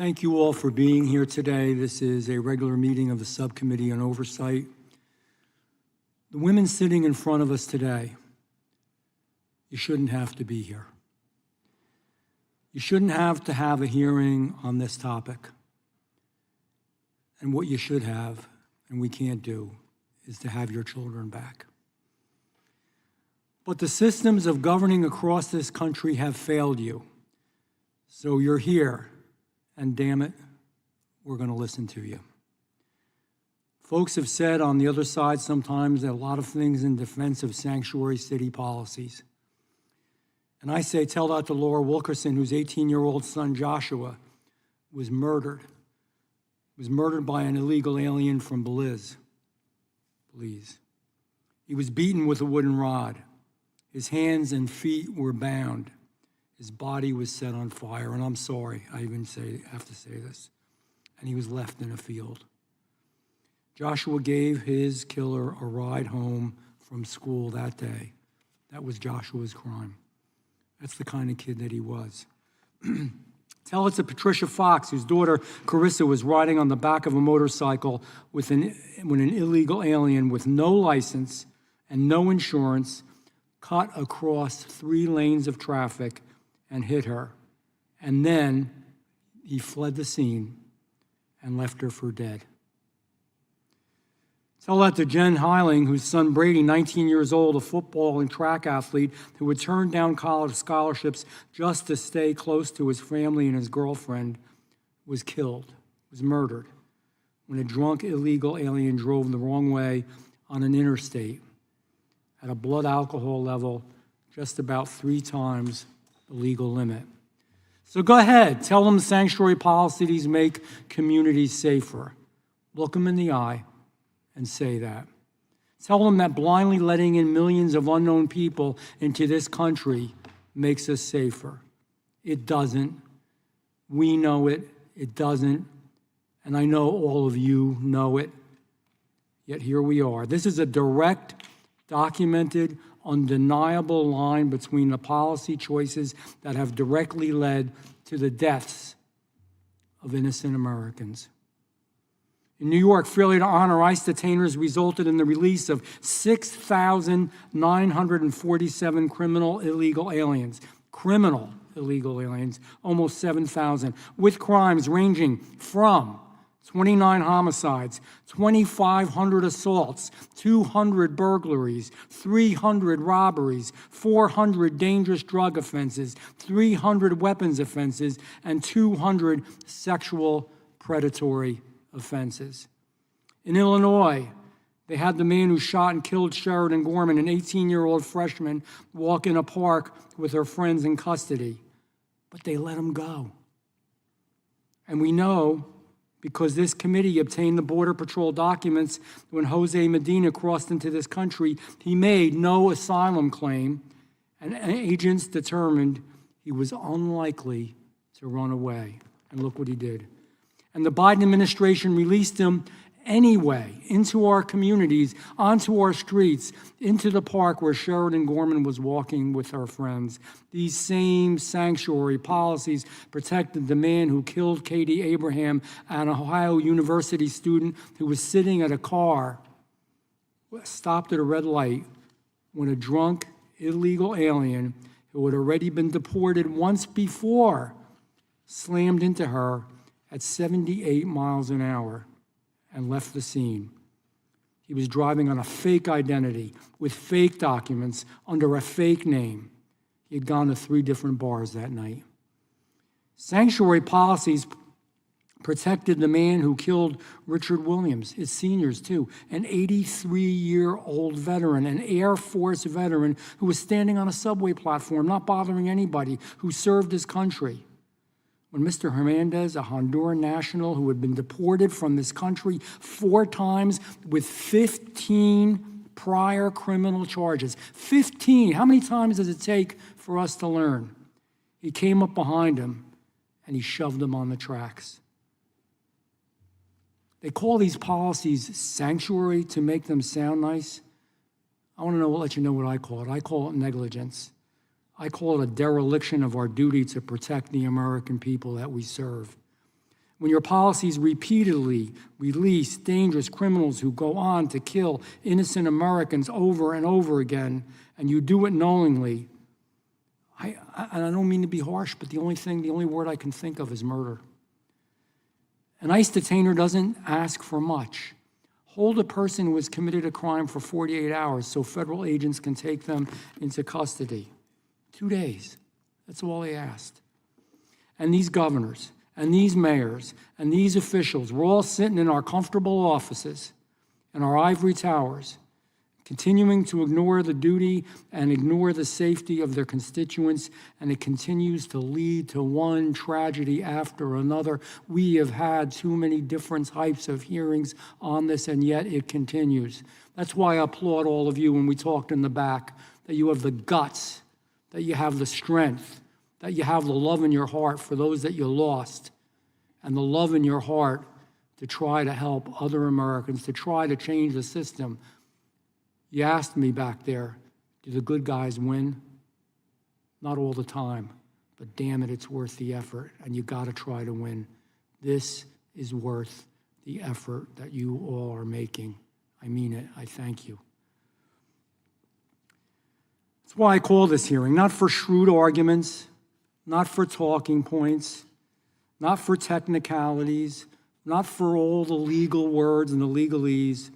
Thank you all for being here today. This is a regular meeting of the Subcommittee on Oversight. The women sitting in front of us today, you shouldn't have to be here. You shouldn't have to have a hearing on this topic. And what you should have, and we can't do, is to have your children back. But the systems of governing across this country have failed you. So you're here, and damn it, we're going to listen to you. Folks have said on the other side sometimes a lot of things in defense of sanctuary city policies. And I say, tell that to Laura Wilkerson, whose 18-year-old son Joshua was murdered by an illegal alien from Belize. He was beaten with a wooden rod. His hands and feet were bound. His body was set on fire, and I'm sorry, I even have to say this. And he was left in a field. Joshua gave his killer a ride home from school that day. That was Joshua's crime. That's the kind of kid that he was. Tell it to Patricia Fox, whose daughter Carissa was riding on the back of a motorcycle when an illegal alien with no license and no insurance cut across 3 lanes of traffic and hit her. And then he fled the scene and left her for dead. Tell that to Jen Heiling, whose son Brady, 19 years old, a football and track athlete who had turned down college scholarships just to stay close to his family and his girlfriend, was killed, was murdered, when a drunk illegal alien drove the wrong way on an interstate at a blood alcohol level just about 3 times the legal limit. So go ahead, tell them sanctuary policies make communities safer. Look them in the eye and say that. Tell them that blindly letting in millions of unknown people into this country makes us safer. It doesn't. We know it. It doesn't. And I know all of you know it. Yet here we are. This is a direct, documented, undeniable line between the policy choices that have directly led to the deaths of innocent Americans. In New York, failure to honor ICE detainers resulted in the release of 6,947 criminal illegal aliens, almost 7,000, with crimes ranging from 29 homicides, 2,500 assaults, 200 burglaries, 300 robberies, 400 dangerous drug offenses, 300 weapons offenses, and 200 sexual predatory offenses. In Illinois, they had the man who shot and killed Sheridan Gorman, an 18-year-old freshman, walk in a park with her friends in custody. But they let him go. And we know, because this committee obtained the Border Patrol documents when Jose Medina crossed into this country, he made no asylum claim, and agents determined he was unlikely to run away. And look what he did. And the Biden administration released him anyway into our communities, onto our streets, into the park where Sheridan Gorman was walking with her friends. These same sanctuary policies protected the man who killed Katie Abraham, an Ohio University student who was sitting at a car, stopped at a red light, when a drunk, illegal alien who had already been deported once before slammed into her at 78 miles an hour and left the scene. He was driving on a fake identity with fake documents under a fake name. He had gone to 3 different bars that night. Sanctuary policies protected the man who killed Richard Williams, his seniors too, an 83-year-old veteran, an Air Force veteran who was standing on a subway platform, not bothering anybody, who served his country. When Mr. Hernandez, a Honduran national who had been deported from this country 4 times with 15 prior criminal charges, 15, how many times does it take for us to learn? He came up behind him and he shoved him on the tracks. They call these policies sanctuary to make them sound nice. I want to let you know what I call it. I call it negligence. I call it a dereliction of our duty to protect the American people that we serve. when your policies repeatedly release dangerous criminals who go on to kill innocent Americans over and over again, and you do it knowingly, and I don't mean to be harsh, but the only word I can think of is murder. An ICE detainer doesn't ask for much. Hold a person who has committed a crime for 48 hours so federal agents can take them into custody. 2 days. That's all they asked. And these governors and these mayors and these officials were all sitting in our comfortable offices in our ivory towers, continuing to ignore the duty and ignore the safety of their constituents, and it continues to lead to one tragedy after another. We have had too many different types of hearings on this, and yet it continues. That's why I applaud all of you when we talked in the back, that you have the guts, that you have the strength, that you have the love in your heart for those that you lost, and the love in your heart to try to help other Americans, to try to change the system. You asked me back there, do the good guys win? Not all the time, but damn it, it's worth the effort, and you gotta try to win. This is worth the effort that you all are making. I mean it, I thank you. That's why I call this hearing, not for shrewd arguments, not for talking points, not for technicalities, not for all the legal words and the legalese.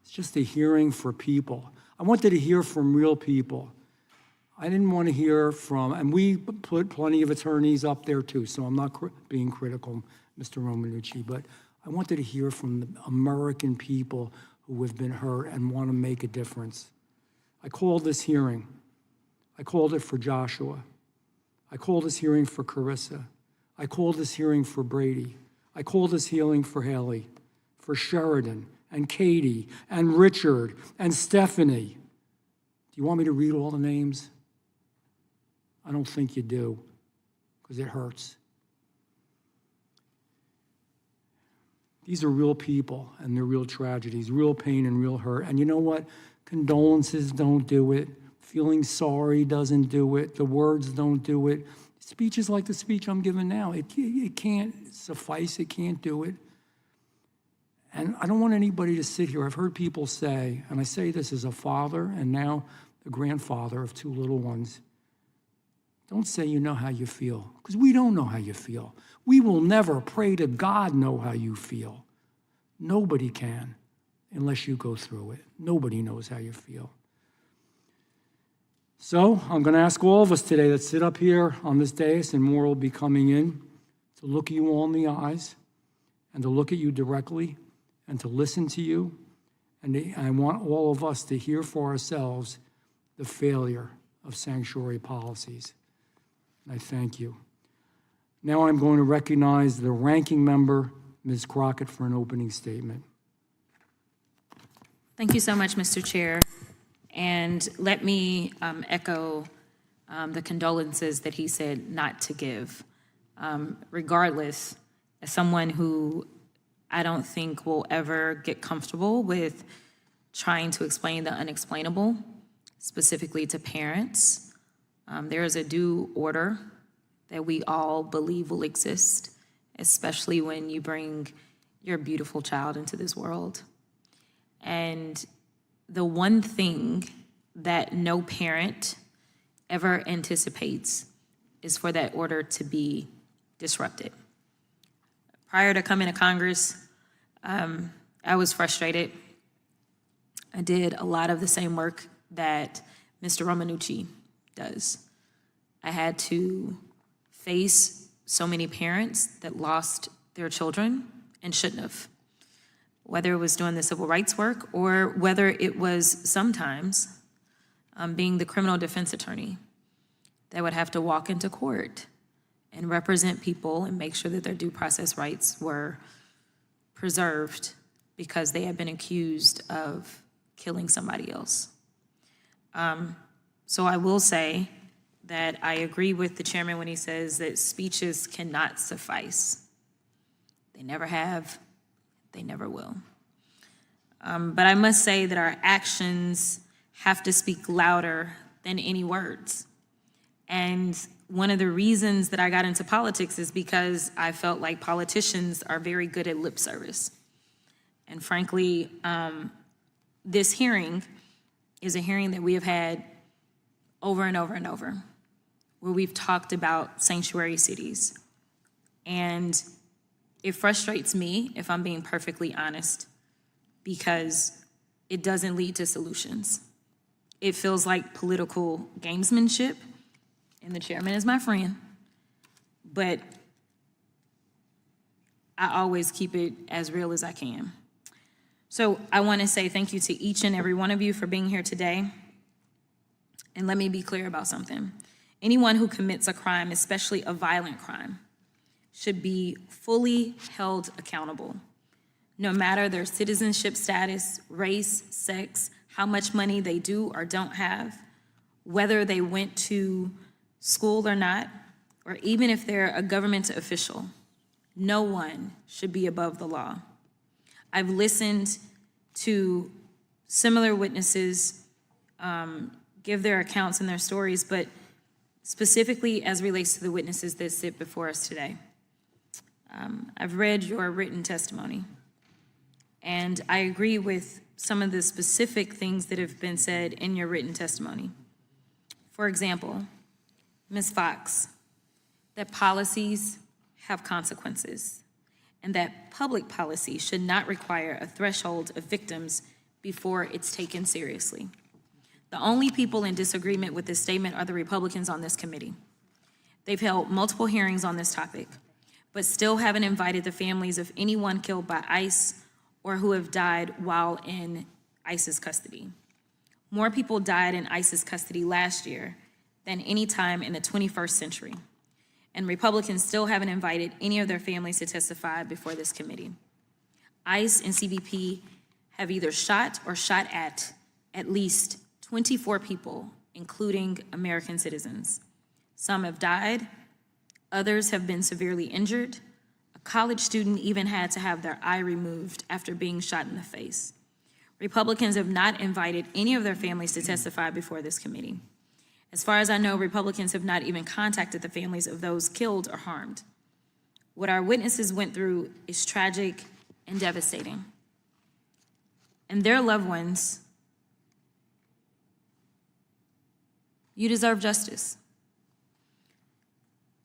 It's just a hearing for people. I wanted to hear from real people. I didn't want to hear from, and we put plenty of attorneys up there too, so I'm not being critical, Mr. Romanucci, but I wanted to hear from the American people who have been hurt and want to make a difference. I called this hearing. I called it for Joshua. I called this hearing for Carissa. I called this hearing for Brady. I called this hearing for Haley, for Sheridan, and Katie, and Richard, and Stephanie. Do you want me to read all the names? I don't think you do, because it hurts. These are real people, and they're real tragedies, real pain and real hurt. And you know what? Condolences don't do it. Feeling sorry doesn't do it. The words don't do it. Speeches like the speech I'm giving now, it can't suffice. It can't do it. And I don't want anybody to sit here. I've heard people say, and I say this as a father and now the grandfather of 2 little ones, don't say you know how you feel, because we don't know how you feel. We will never, pray to God, know how you feel. Nobody can unless you go through it. Nobody knows how you feel. So I'm going to ask all of us today that sit up here on this dais, and more will be coming in, to look you all in the eyes and to look at you directly and to listen to you. And I want all of us to hear for ourselves the failure of sanctuary policies. And I thank you. Now I'm going to recognize the ranking member, Ms. Crockett, for an opening statement. Thank you so much, Mr. Chair. And let me echo the condolences that he said not to give. Regardless, as someone who I don't think will ever get comfortable with trying to explain the unexplainable, specifically to parents, there is a due order that we all believe will exist, especially when you bring your beautiful child into this world. And the one thing that no parent ever anticipates is for that order to be disrupted. Prior to coming to Congress, I was frustrated. I did a lot of the same work that Mr. Romanucci does. I had to face so many parents that lost their children and shouldn't have, whether it was doing the civil rights work or whether it was sometimes being the criminal defense attorney that would have to walk into court and represent people and make sure that their due process rights were preserved because they had been accused of killing somebody else. So I will say that I agree with the chairman when he says that speeches cannot suffice. They never have, they never will. But I must say that our actions have to speak louder than any words. And one of the reasons that I got into politics is because I felt like politicians are very good at lip service. And frankly, this hearing is a hearing that we have had over and over and over, where we've talked about sanctuary cities. And it frustrates me, if I'm being perfectly honest, because it doesn't lead to solutions. It feels like political gamesmanship, and the chairman is my friend, but I always keep it as real as I can. So I want to say thank you to each and every one of you for being here today. And let me be clear about something. Anyone who commits a crime, especially a violent crime, should be fully held accountable, no matter their citizenship status, race, sex, how much money they do or don't have, whether they went to school or not, or even if they're a government official. No one should be above the law. I've listened to similar witnesses give their accounts and their stories, but specifically as relates to the witnesses that sit before us today. I've read your written testimony, and I agree with some of the specific things that have been said in your written testimony. For example, Ms. Fox, that policies have consequences, and that public policy should not require a threshold of victims before it's taken seriously. The only people in disagreement with this statement are the Republicans on this committee. They've held multiple hearings on this topic, but still haven't invited the families of anyone killed by ICE or who have died while in ICE's custody. More people died in ICE's custody last year than any time in the 21st century. And Republicans still haven't invited any of their families to testify before this committee. ICE and CBP have either shot or shot at least 24 people, including American citizens. Some have died, others have been severely injured. A college student even had to have their eye removed after being shot in the face. Republicans have not invited any of their families to testify before this committee. As far as I know, Republicans have not even contacted the families of those killed or harmed. What our witnesses went through is tragic and devastating. And their loved ones, you deserve justice.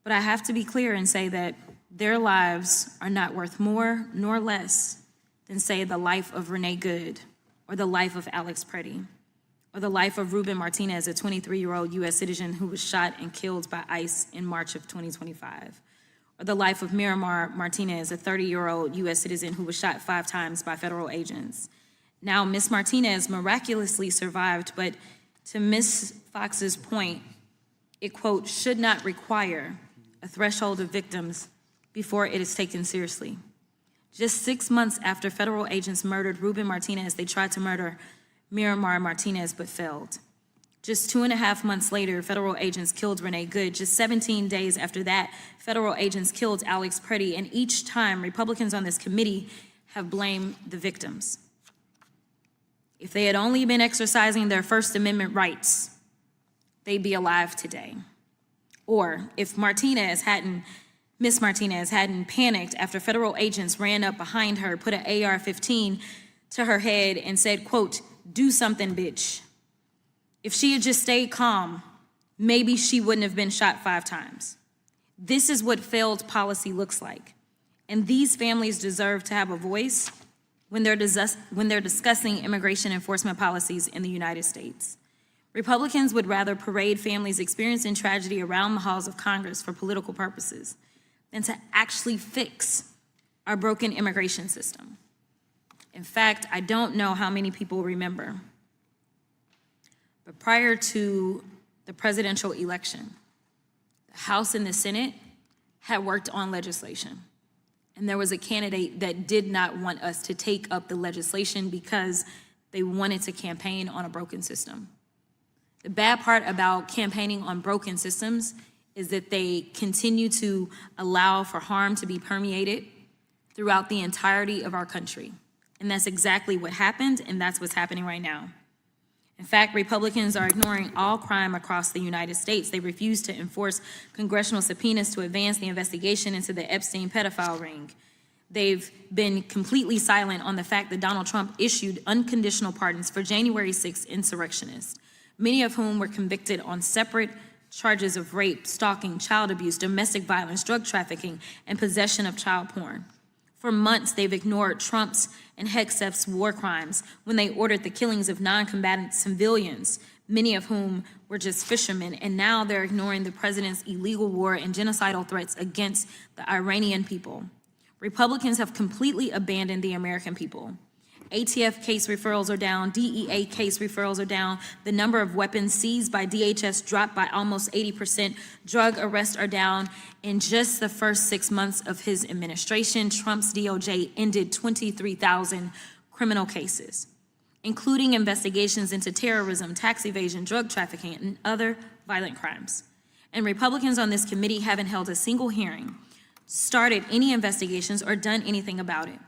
But I have to be clear and say that their lives are not worth more nor less than, say, the life of Renee Good, or the life of Alex Preddy, or the life of Ruben Martinez, a 23-year-old U.S. citizen who was shot and killed by ICE in March of 2025, or the life of Miramar Martinez, a 30-year-old U.S. citizen who was shot 5 times by federal agents. Now, Ms. Martinez miraculously survived, but to Ms. Fox's point, it, quote, should not require a threshold of victims before it is taken seriously. Just 6 months after federal agents murdered Ruben Martinez, they tried to murder Miramar Martinez but failed. Just 2.5 months later, federal agents killed Renee Good. Just 17 days after that, federal agents killed Alex Preddy, and each time, Republicans on this committee have blamed the victims. If they had only been exercising their First Amendment rights, they'd be alive today. Or if Miss Martinez hadn't panicked after federal agents ran up behind her, put an AR-15 to her head and said, quote, do something, bitch. If she had just stayed calm, maybe she wouldn't have been shot 5 times. This is what failed policy looks like. And these families deserve to have a voice when they're discussing immigration enforcement policies in the United States. Republicans would rather parade families experiencing tragedy around the halls of Congress for political purposes than to actually fix our broken immigration system. In fact, I don't know how many people remember, but prior to the presidential election, the House and the Senate had worked on legislation. And there was a candidate that did not want us to take up the legislation because they wanted to campaign on a broken system. The bad part about campaigning on broken systems is that they continue to allow for harm to be permeated throughout the entirety of our country. And that's exactly what happened, and that's what's happening right now. In fact, Republicans are ignoring all crime across the United States. They refuse to enforce congressional subpoenas to advance the investigation into the Epstein pedophile ring. They've been completely silent on the fact that Donald Trump issued unconditional pardons for January 6th insurrectionists, many of whom were convicted on separate charges of rape, stalking, child abuse, domestic violence, drug trafficking, and possession of child porn. For months, they've ignored Trump's and Hegseth's war crimes when they ordered the killings of non-combatant civilians, many of whom were just fishermen, and now they're ignoring the president's illegal war and genocidal threats against the Iranian people. Republicans have completely abandoned the American people. ATF case referrals are down, DEA case referrals are down, the number of weapons seized by DHS dropped by almost 80%, drug arrests are down. In just the first 6 months of his administration, Trump's DOJ ended 23,000 criminal cases, including investigations into terrorism, tax evasion, drug trafficking, and other violent crimes. And Republicans on this committee haven't held a single hearing, started any investigations, or done anything about it.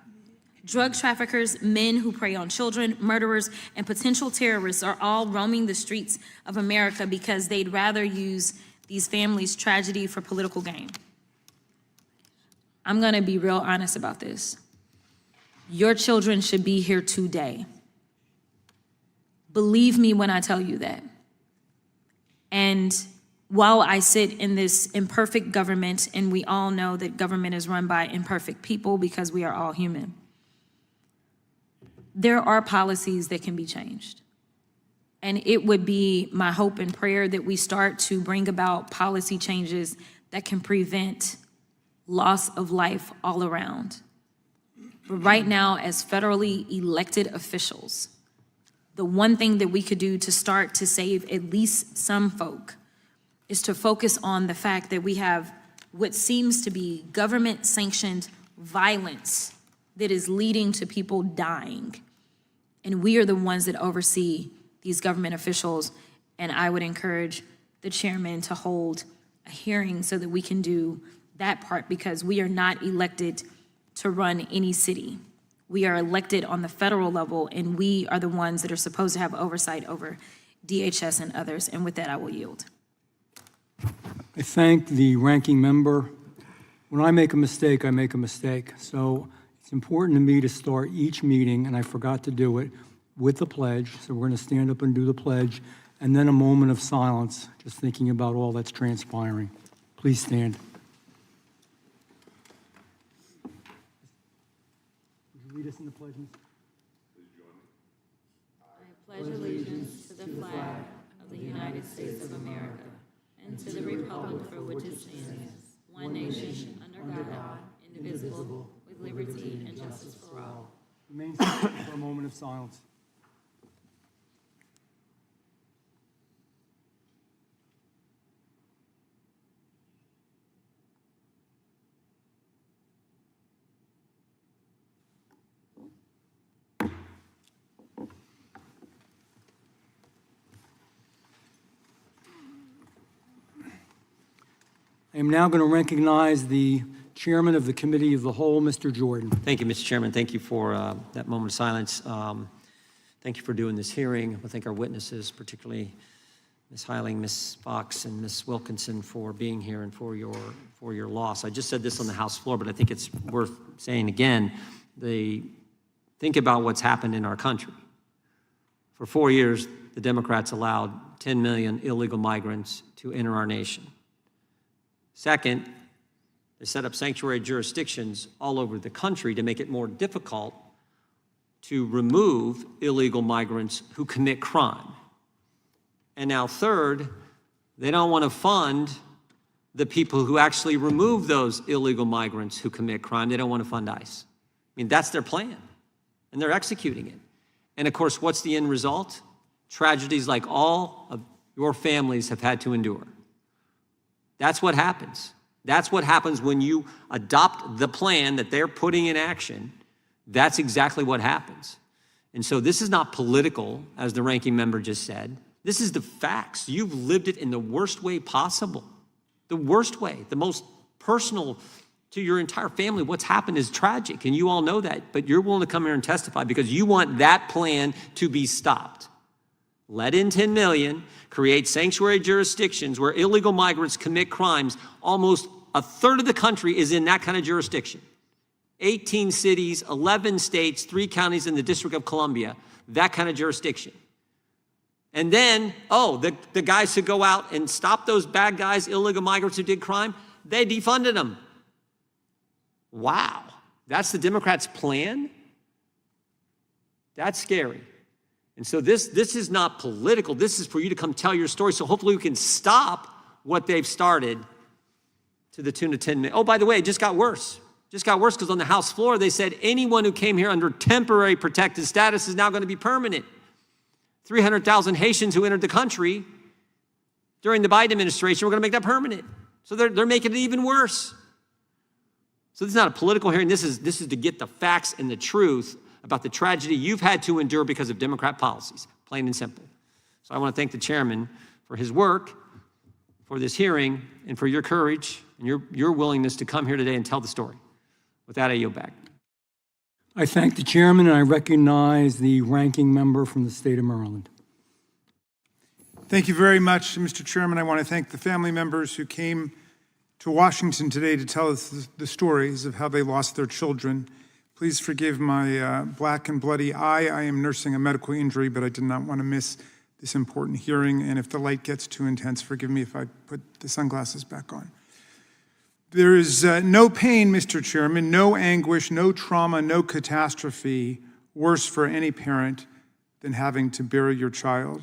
Drug traffickers, men who prey on children, murderers, and potential terrorists are all roaming the streets of America because they'd rather use these families' tragedy for political gain. I'm gonna be real honest about this. Your children should be here today. Believe me when I tell you that. And while I sit in this imperfect government, and we all know that government is run by imperfect people because we are all human, there are policies that can be changed. And it would be my hope and prayer that we start to bring about policy changes that can prevent loss of life all around. But right now, as federally elected officials, the one thing that we could do to start to save at least some folk is to focus on the fact that we have what seems to be government-sanctioned violence that is leading to people dying. And we are the ones that oversee these government officials. And I would encourage the chairman to hold a hearing so that we can do that part, because we are not elected to run any city. We are elected on the federal level, and we are the ones that are supposed to have oversight over DHS and others. And with that, I will yield. I thank the ranking member. When I make a mistake, I make a mistake. So it's important to me to start each meeting, and I forgot to do it, with the pledge. So we're going to stand up and do the pledge, and then a moment of silence, just thinking about all that's transpiring. Please stand. Would you lead us in the pledge? I pledge allegiance to the flag of the United States of America and to the republic for which it stands, one nation, under God, indivisible, with liberty and justice for all. Remain silent for a moment of silence. I am now going to recognize the Chairman of the Committee of the Whole, Mr. Jordan. Thank you, Mr. Chairman. Thank you for that moment of silence. Thank you for doing this hearing. I thank our witnesses, particularly Ms. Heiling, Ms. Fox, and Ms. Wilkinson, for being here and for your loss. I just said this on the House floor, but I think it's worth saying again. Think about what's happened in our country. For 4 years, the Democrats allowed 10 million illegal migrants to enter our nation. Second, they set up sanctuary jurisdictions all over the country to make it more difficult to remove illegal migrants who commit crime. And now third, they don't want to fund the people who actually remove those illegal migrants who commit crime. They don't want to fund ICE. I mean, that's their plan, and they're executing it. And of course, what's the end result? Tragedies like all of your families have had to endure. That's what happens. That's what happens when you adopt the plan that they're putting in action. That's exactly what happens. And so this is not political, as the ranking member just said. This is the facts. You've lived it in the worst way possible. The worst way, the most personal to your entire family. What's happened is tragic, and you all know that, but you're willing to come here and testify because you want that plan to be stopped. let in 10 million, create sanctuary jurisdictions where illegal migrants commit crimes. Almost a third of the country is in that kind of jurisdiction. 18 cities, 11 states, 3 counties in the District of Columbia, that kind of jurisdiction. And then, the guys who go out and stop those bad guys, illegal migrants who did crime, they defunded them. Wow, that's the Democrats' plan? That's scary. And so this is not political. This is for you to come tell your story. So hopefully we can stop what they've started to the tune of 10 million. Oh, by the way, it just got worse. Just got worse because on the House floor, they said anyone who came here under temporary protected status is now going to be permanent. 300,000 Haitians who entered the country during the Biden administration, we're going to make that permanent. So they're making it even worse. So this is not a political hearing. This is to get the facts and the truth about the tragedy you've had to endure because of Democrat policies, plain and simple. So I want to thank the chairman for his work, for this hearing, and for your courage and your willingness to come here today and tell the story. With that, I yield back. I thank the chairman, and I recognize the ranking member from the state of Maryland. Thank you very much, Mr. Chairman. I want to thank the family members who came to Washington today to tell us the stories of how they lost their children. Please forgive my black and bloody eye. I am nursing a medical injury, but I did not want to miss this important hearing. And if the light gets too intense, forgive me if I put the sunglasses back on. There is no pain, Mr. Chairman, no anguish, no trauma, no catastrophe worse for any parent than having to bury your child.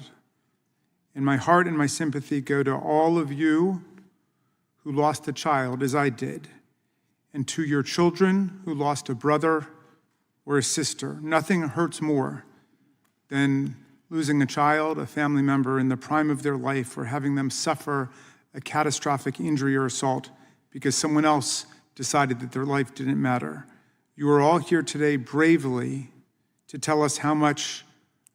And my heart and my sympathy go to all of you who lost a child, as I did, and to your children who lost a brother or a sister. Nothing hurts more than losing a child, a family member in the prime of their life, or having them suffer a catastrophic injury or assault because someone else decided that their life didn't matter. You are all here today bravely to tell us how much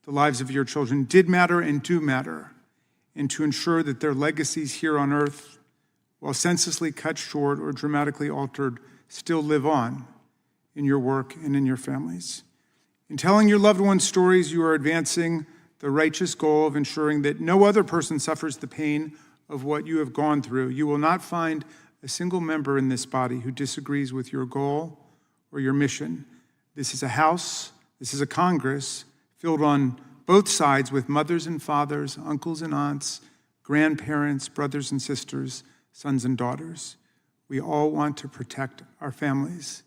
the lives of your children did matter and do matter, and to ensure that their legacies here on earth, while senselessly cut short or dramatically altered, still live on in your work and in your families. In telling your loved ones' stories, you are advancing the righteous goal of ensuring that no other person suffers the pain of what you have gone through. You will not find a single member in this body who disagrees with your goal or your mission. This is a House, this is a Congress filled on both sides with mothers and fathers, uncles and aunts, grandparents, brothers and sisters, sons and daughters. We all want to protect our families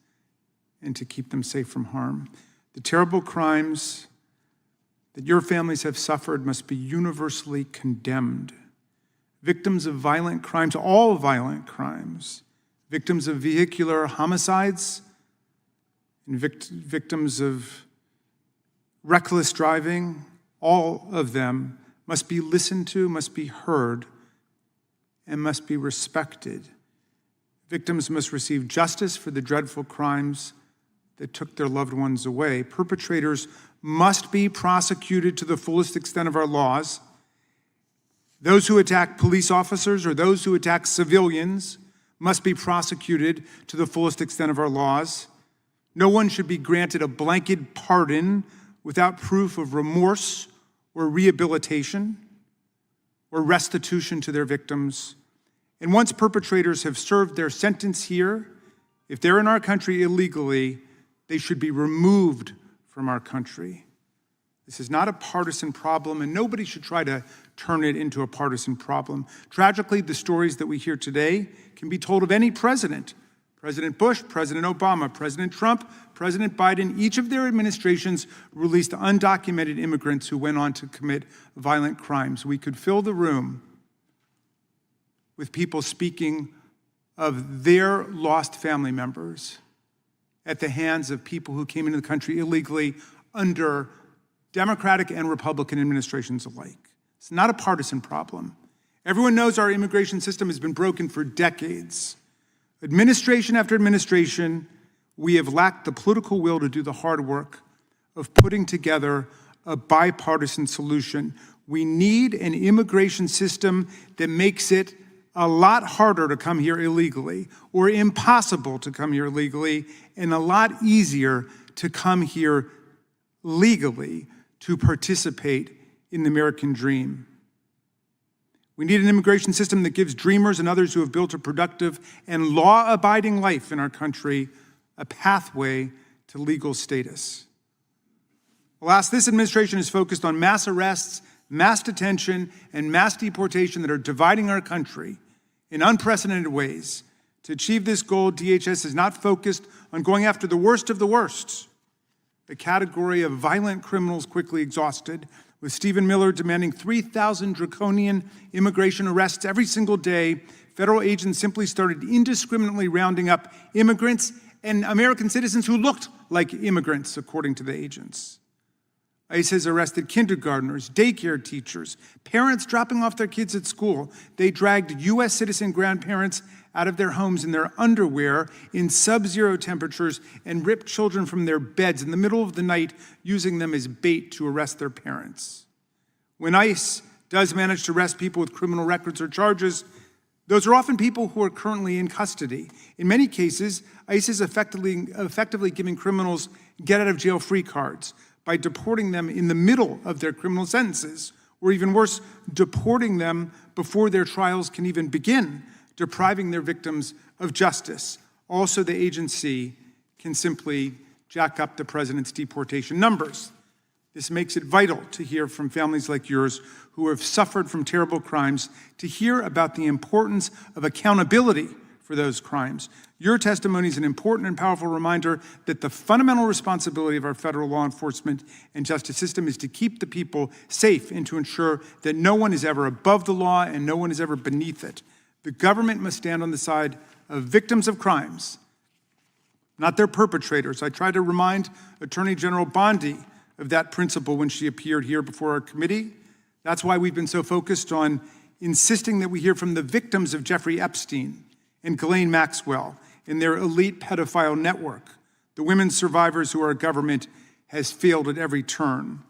and to keep them safe from harm. The terrible crimes that your families have suffered must be universally condemned. Victims of violent crimes, all violent crimes, victims of vehicular homicides, and victims of reckless driving, all of them must be listened to, must be heard, and must be respected. Victims must receive justice for the dreadful crimes that took their loved ones away. Perpetrators must be prosecuted to the fullest extent of our laws. Those who attack police officers or those who attack civilians must be prosecuted to the fullest extent of our laws. No one should be granted a blanket pardon without proof of remorse or rehabilitation or restitution to their victims. And once perpetrators have served their sentence here, if they're in our country illegally, they should be removed from our country. This is not a partisan problem, and nobody should try to turn it into a partisan problem. Tragically, the stories that we hear today can be told of any president. President Bush, President Obama, President Trump, President Biden, each of their administrations released undocumented immigrants who went on to commit violent crimes. We could fill the room with people speaking of their lost family members at the hands of people who came into the country illegally under Democratic and Republican administrations alike. It's not a partisan problem. Everyone knows our immigration system has been broken for decades. Administration after administration, we have lacked the political will to do the hard work of putting together a bipartisan solution. We need an immigration system that makes it a lot harder to come here illegally, or impossible to come here illegally, and a lot easier to come here legally to participate in the American dream. We need an immigration system that gives dreamers and others who have built a productive and law-abiding life in our country a pathway to legal status. Alas, this administration is focused on mass arrests, mass detention, and mass deportation that are dividing our country in unprecedented ways. To achieve this goal, DHS is not focused on going after the worst of the worst, the category of violent criminals quickly exhausted, with Stephen Miller demanding 3,000 draconian immigration arrests every single day. Federal agents simply started indiscriminately rounding up immigrants and American citizens who looked like immigrants, according to the agents. ICE has arrested kindergartners, daycare teachers, parents dropping off their kids at school. They dragged U.S. citizen grandparents out of their homes in their underwear in sub-zero temperatures and ripped children from their beds in the middle of the night, using them as bait to arrest their parents. When ICE does manage to arrest people with criminal records or charges, those are often people who are currently in custody. In many cases, ICE is effectively giving criminals get-out-of-jail-free cards by deporting them in the middle of their criminal sentences, or even worse, deporting them before their trials can even begin, depriving their victims of justice. Also, the agency can simply jack up the president's deportation numbers. This makes it vital to hear from families like yours who have suffered from terrible crimes, to hear about the importance of accountability for those crimes. Your testimony is an important and powerful reminder that the fundamental responsibility of our federal law enforcement and justice system is to keep the people safe and to ensure that no one is ever above the law and no one is ever beneath it. The government must stand on the side of victims of crimes, not their perpetrators. I try to remind Attorney General Bondi of that principle when she appeared here before our committee. That's why we've been so focused on insisting that we hear from the victims of Jeffrey Epstein and Ghislaine Maxwell in their elite pedophile network, the women survivors who our government has failed at every turn.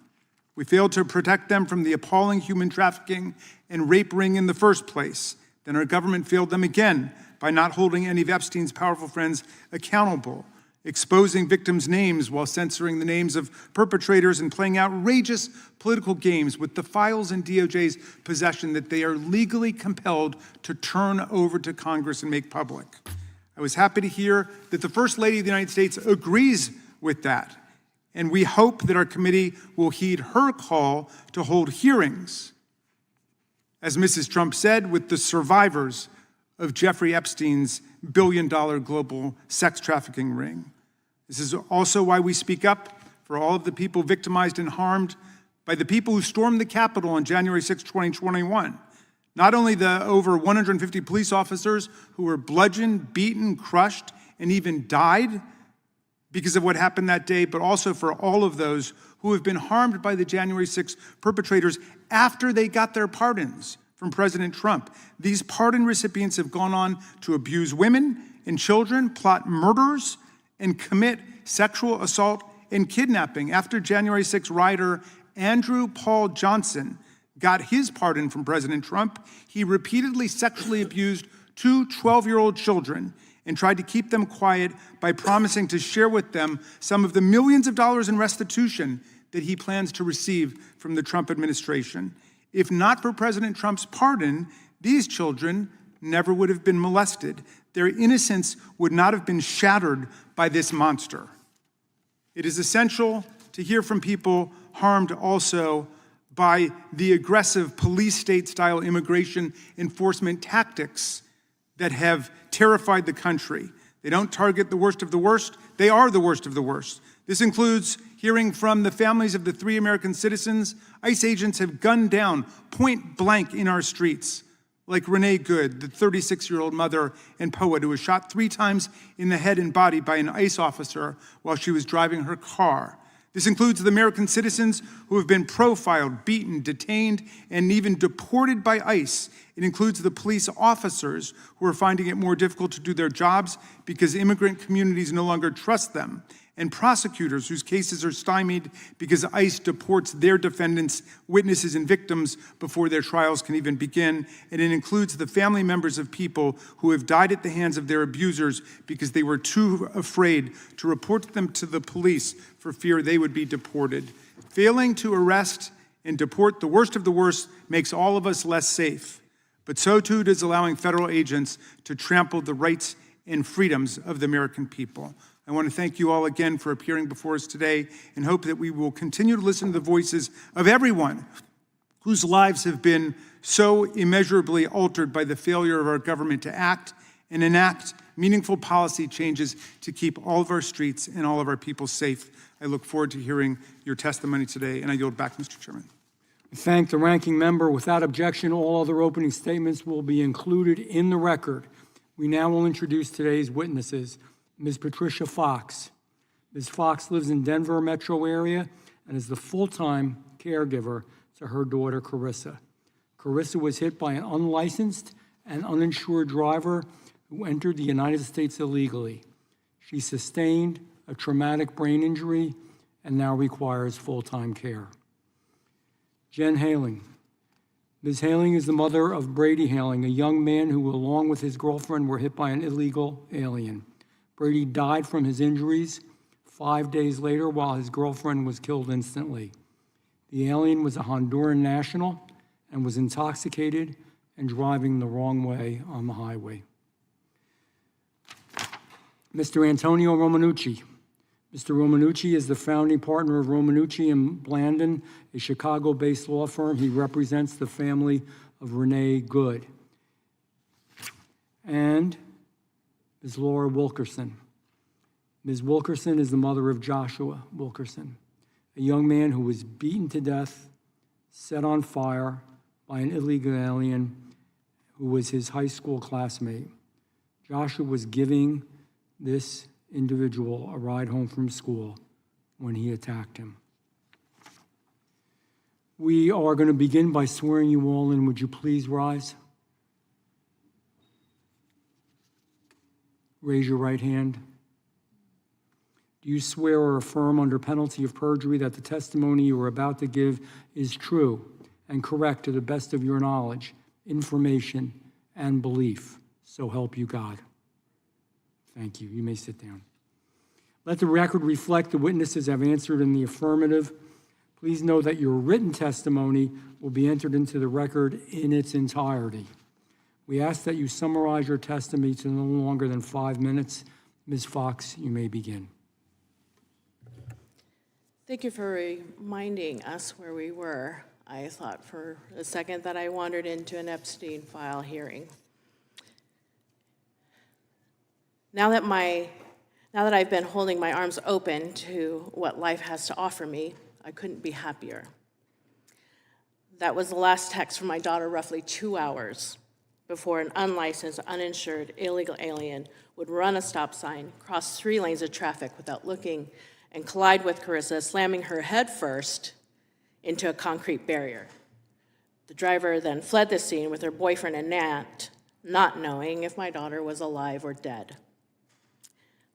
We failed to protect them from the appalling human trafficking and rape ring in the first place. Then our government failed them again by not holding any of Epstein's powerful friends accountable, exposing victims' names while censoring the names of perpetrators and playing outrageous political games with the files in DOJ's possession that they are legally compelled to turn over to Congress and make public. I was happy to hear that the First Lady of the United States agrees with that, and we hope that our committee will heed her call to hold hearings, as Mrs. Trump said, with the survivors of Jeffrey Epstein's billion-dollar global sex trafficking ring. This is also why we speak up for all of the people victimized and harmed by the people who stormed the Capitol on January 6, 2021. Not only the over 150 police officers who were bludgeoned, beaten, crushed, and even died because of what happened that day, but also for all of those who have been harmed by the January 6 perpetrators after they got their pardons from President Trump. These pardon recipients have gone on to abuse women and children, plot murders, and commit sexual assault and kidnapping. After January 6 rioter Andrew Paul Johnson got his pardon from President Trump, he repeatedly sexually abused two 12-year-old children and tried to keep them quiet by promising to share with them some of the millions of dollars in restitution that he plans to receive from the Trump administration. If not for President Trump's pardon, these children never would have been molested. Their innocence would not have been shattered by this monster. It is essential to hear from people harmed also by the aggressive police state-style immigration enforcement tactics that have terrified the country. They don't target the worst of the worst, they are the worst of the worst. This includes hearing from the families of the 3 American citizens ICE agents have gunned down point blank in our streets, like Renee Good, the 36-year-old mother and poet who was shot 3 times in the head and body by an ICE officer while she was driving her car. This includes the American citizens who have been profiled, beaten, detained, and even deported by ICE. It includes the police officers who are finding it more difficult to do their jobs because immigrant communities no longer trust them, and prosecutors whose cases are stymied because ICE deports their defendants, witnesses, and victims before their trials can even begin. And it includes the family members of people who have died at the hands of their abusers because they were too afraid to report them to the police for fear they would be deported. Failing to arrest and deport the worst of the worst makes all of us less safe. But so too does allowing federal agents to trample the rights and freedoms of the American people. I want to thank you all again for appearing before us today and hope that we will continue to listen to the voices of everyone whose lives have been so immeasurably altered by the failure of our government to act and enact meaningful policy changes to keep all of our streets and all of our people safe. I look forward to hearing your testimony today, and I yield back, Mr. Chairman. I thank the ranking member. Without objection, all other opening statements will be included in the record. We now will introduce today's witnesses. Ms. Patricia Fox. Ms. Fox lives in Denver metro area and is the full-time caregiver to her daughter, Carissa. Carissa was hit by an unlicensed and uninsured driver who entered the United States illegally. She sustained a traumatic brain injury and now requires full-time care. Jen Haling. Ms. Haling is the mother of Brady Haling, a young man who, along with his girlfriend, were hit by an illegal alien. Brady died from his injuries 5 days later while his girlfriend was killed instantly. The alien was a Honduran national and was intoxicated and driving the wrong way on the highway. Mr. Antonio Romanucci. Mr. Romanucci is the founding partner of Romanucci and Blandon, a Chicago-based law firm. He represents the family of Renee Good. And Ms. Laura Wilkerson. Ms. Wilkerson is the mother of Joshua Wilkerson, a young man who was beaten to death, set on fire by an illegal alien who was his high school classmate. Joshua was giving this individual a ride home from school when he attacked him. We are going to begin by swearing you all in. Would you please rise? Raise your right hand. Do you swear or affirm under penalty of perjury that the testimony you are about to give is true and correct to the best of your knowledge, information, and belief? So help you God. Thank you. You may sit down. Let the record reflect the witnesses have answered in the affirmative. Please know that your written testimony will be entered into the record in its entirety. We ask that you summarize your testimony to no longer than 5 minutes. Ms. Fox, you may begin. Thank you for reminding us where we were. I thought for a second that I wandered into an Epstein file hearing. Now that I've been holding my arms open to what life has to offer me, I couldn't be happier. That was the last text from my daughter roughly 2 hours before an unlicensed, uninsured, illegal alien would run a stop sign, cross 3 lanes of traffic without looking, and collide with Carissa, slamming her head first into a concrete barrier. The driver then fled the scene with her boyfriend and Nat, not knowing if my daughter was alive or dead.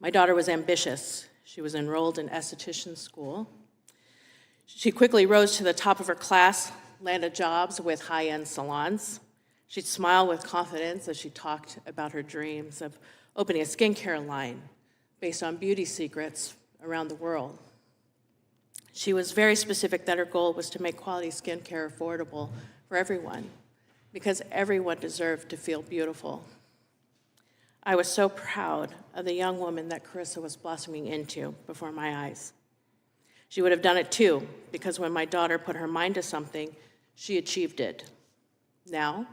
My daughter was ambitious. She was enrolled in esthetician school. She quickly rose to the top of her class, landed jobs with high-end salons. She'd smile with confidence as she talked about her dreams of opening a skincare line based on beauty secrets around the world. She was very specific that her goal was to make quality skincare affordable for everyone, because everyone deserved to feel beautiful. I was so proud of the young woman that Carissa was blossoming into before my eyes. She would have done it too, because when my daughter put her mind to something, she achieved it. Now,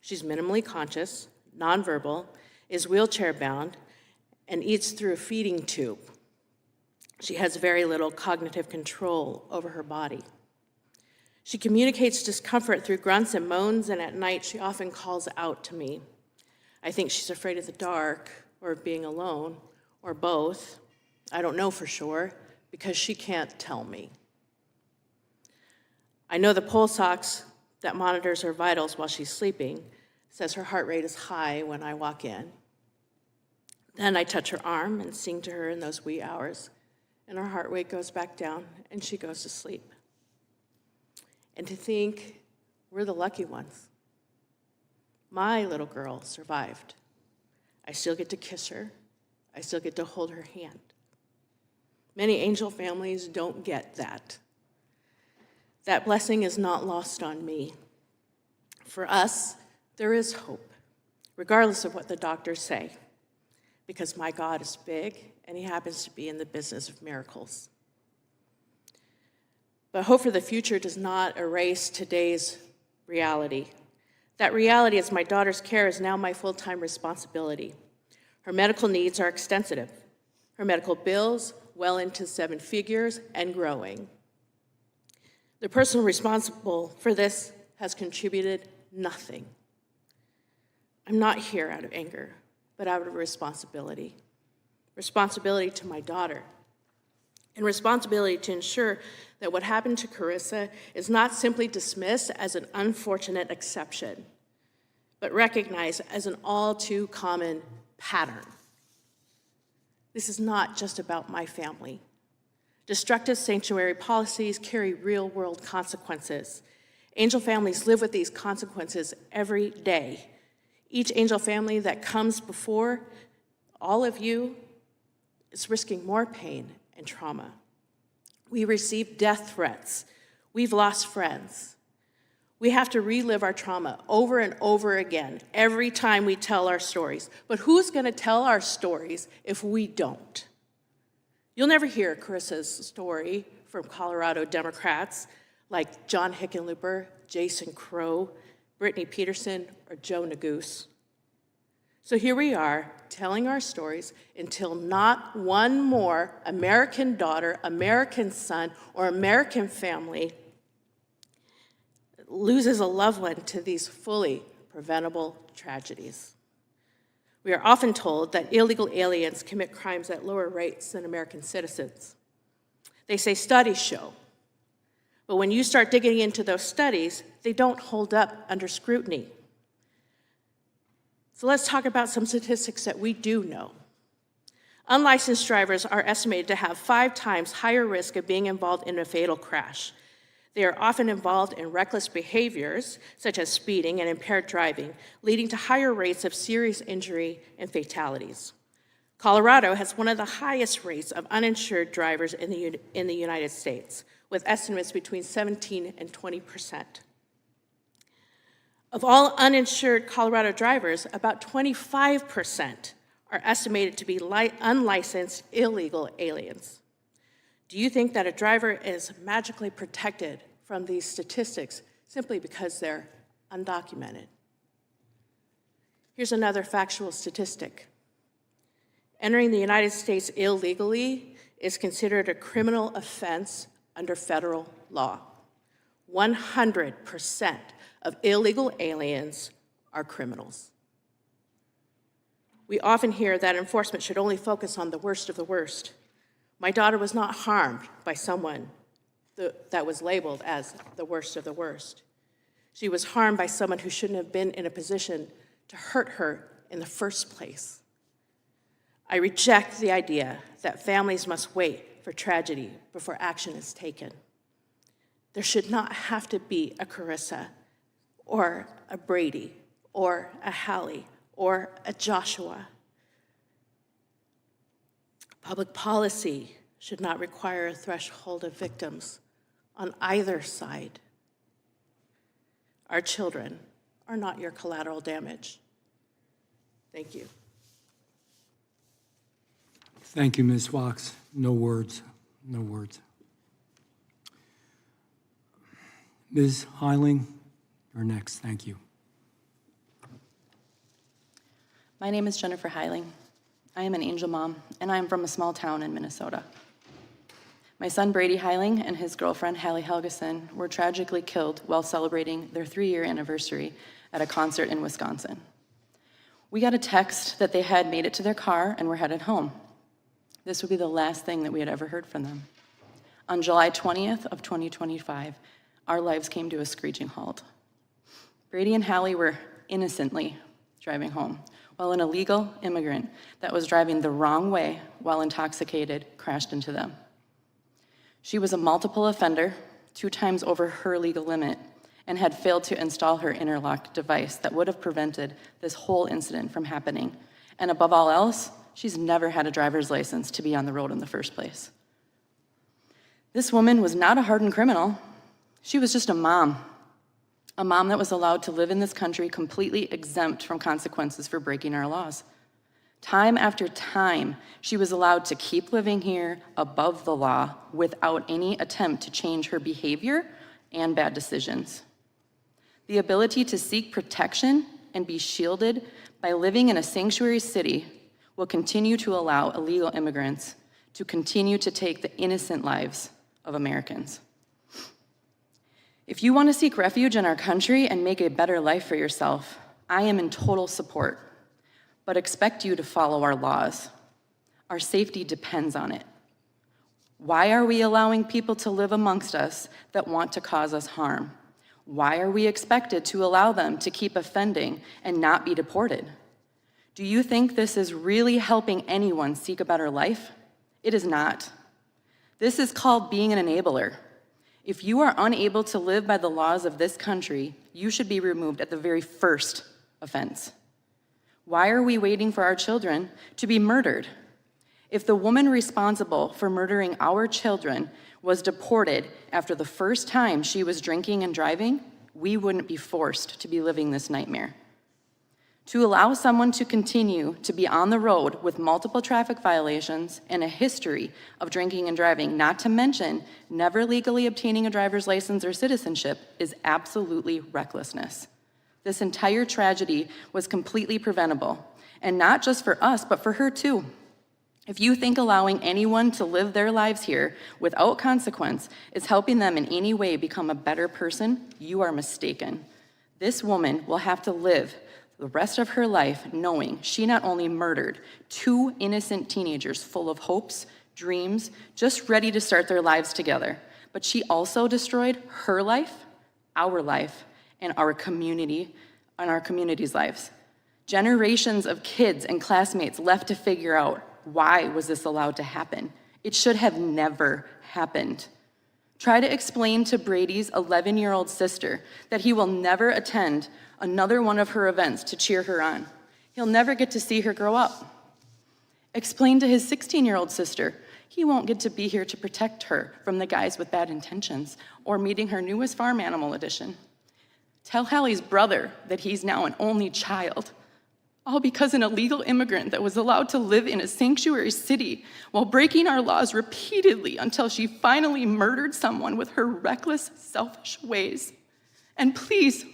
she's minimally conscious, nonverbal, is wheelchair-bound, and eats through a feeding tube. She has very little cognitive control over her body. She communicates discomfort through grunts and moans, and at night she often calls out to me. I think she's afraid of the dark, or of being alone, or both. I don't know for sure, because she can't tell me. I know the pulse ox that monitors her vitals while she's sleeping says her heart rate is high when I walk in. Then I touch her arm and sing to her in those wee hours, and her heart rate goes back down, and she goes to sleep. And to think we're the lucky ones. My little girl survived. I still get to kiss her. I still get to hold her hand. Many angel families don't get that. That blessing is not lost on me. For us, there is hope, regardless of what the doctors say, because my God is big and he happens to be in the business of miracles. But hope for the future does not erase today's reality. That reality is my daughter's care is now my full-time responsibility. Her medical needs are extensive. Her medical bills well into 7 figures and growing. The person responsible for this has contributed nothing. I'm not here out of anger, but out of responsibility. Responsibility to my daughter, and responsibility to ensure that what happened to Carissa is not simply dismissed as an unfortunate exception, but recognized as an all too common pattern. This is not just about my family. Destructive sanctuary policies carry real-world consequences. Angel families live with these consequences every day. Each angel family that comes before all of you is risking more pain and trauma. We receive death threats. We've lost friends. We have to relive our trauma over and over again every time we tell our stories. But who's going to tell our stories if we don't? You'll never hear Carissa's story from Colorado Democrats like John Hickenlooper, Jason Crow, Brittany Peterson, or Joe Neguse. So here we are, telling our stories until not one more American daughter, American son, or American family loses a loved one to these fully preventable tragedies. We are often told that illegal aliens commit crimes at lower rates than American citizens. They say studies show. But when you start digging into those studies, they don't hold up under scrutiny. So let's talk about some statistics that we do know. Unlicensed drivers are estimated to have 5 times higher risk of being involved in a fatal crash. They are often involved in reckless behaviors, such as speeding and impaired driving, leading to higher rates of serious injury and fatalities. Colorado has one of the highest rates of uninsured drivers in the United States, with estimates between 17 and 20%. Of all uninsured Colorado drivers, about 25% are estimated to be unlicensed illegal aliens. Do you think that a driver is magically protected from these statistics simply because they're undocumented? Here's another factual statistic. Entering the United States illegally is considered a criminal offense under federal law. 100% of illegal aliens are criminals. We often hear that enforcement should only focus on the worst of the worst. My daughter was not harmed by someone that was labeled as the worst of the worst. She was harmed by someone who shouldn't have been in a position to hurt her in the first place. I reject the idea that families must wait for tragedy before action is taken. There should not have to be a Carissa or a Brady or a Hallie or a Joshua. Public policy should not require a threshold of victims on either side. Our children are not your collateral damage. Thank you. Thank you, Ms. Fox. No words, no words. Ms. Heiling, you're next. Thank you. My name is Jennifer Heiling. I am an angel mom, and I am from a small town in Minnesota. My son Brady Heiling and his girlfriend Hallie Helgeson were tragically killed while celebrating their 3-year anniversary at a concert in Wisconsin. We got a text that they had made it to their car and were headed home. This would be the last thing that we had ever heard from them. On July 20th of 2025, our lives came to a screeching halt. Brady and Hallie were innocently driving home, while an illegal immigrant that was driving the wrong way while intoxicated crashed into them. She was a multiple offender, 2 times over her legal limit, and had failed to install her interlock device that would have prevented this whole incident from happening. And above all else, she's never had a driver's license to be on the road in the first place. This woman was not a hardened criminal. She was just a mom that was allowed to live in this country completely exempt from consequences for breaking our laws. Time after time, she was allowed to keep living here above the law without any attempt to change her behavior and bad decisions. The ability to seek protection and be shielded by living in a sanctuary city will continue to allow illegal immigrants to continue to take the innocent lives of Americans. If you want to seek refuge in our country and make a better life for yourself, I am in total support, but expect you to follow our laws. Our safety depends on it. Why are we allowing people to live amongst us that want to cause us harm? Why are we expected to allow them to keep offending and not be deported? Do you think this is really helping anyone seek a better life? It is not. This is called being an enabler. If you are unable to live by the laws of this country, you should be removed at the very first offense. Why are we waiting for our children to be murdered? If the woman responsible for murdering our children was deported after the first time she was drinking and driving, we wouldn't be forced to be living this nightmare. To allow someone to continue to be on the road with multiple traffic violations and a history of drinking and driving, not to mention never legally obtaining a driver's license or citizenship, is absolutely recklessness. This entire tragedy was completely preventable, and not just for us, but for her too. If you think allowing anyone to live their lives here without consequence is helping them in any way become a better person, you are mistaken. This woman will have to live the rest of her life knowing she not only murdered 2 innocent teenagers full of hopes, dreams, just ready to start their lives together, but she also destroyed her life, and our community, and our community's lives. Generations of kids and classmates left to figure out, why was this allowed to happen? It should have never happened. Try to explain to Brady's 11-year-old sister that he will never attend another one of her events to cheer her on. He'll never get to see her grow up. Explain to his 16-year-old sister he won't get to be here to protect her from the guys with bad intentions or meeting her newest farm animal edition. Tell Hallie's brother that he's now an only child, all because an illegal immigrant that was allowed to live in a sanctuary city while breaking our laws repeatedly until she finally murdered someone with her reckless, selfish ways. And please,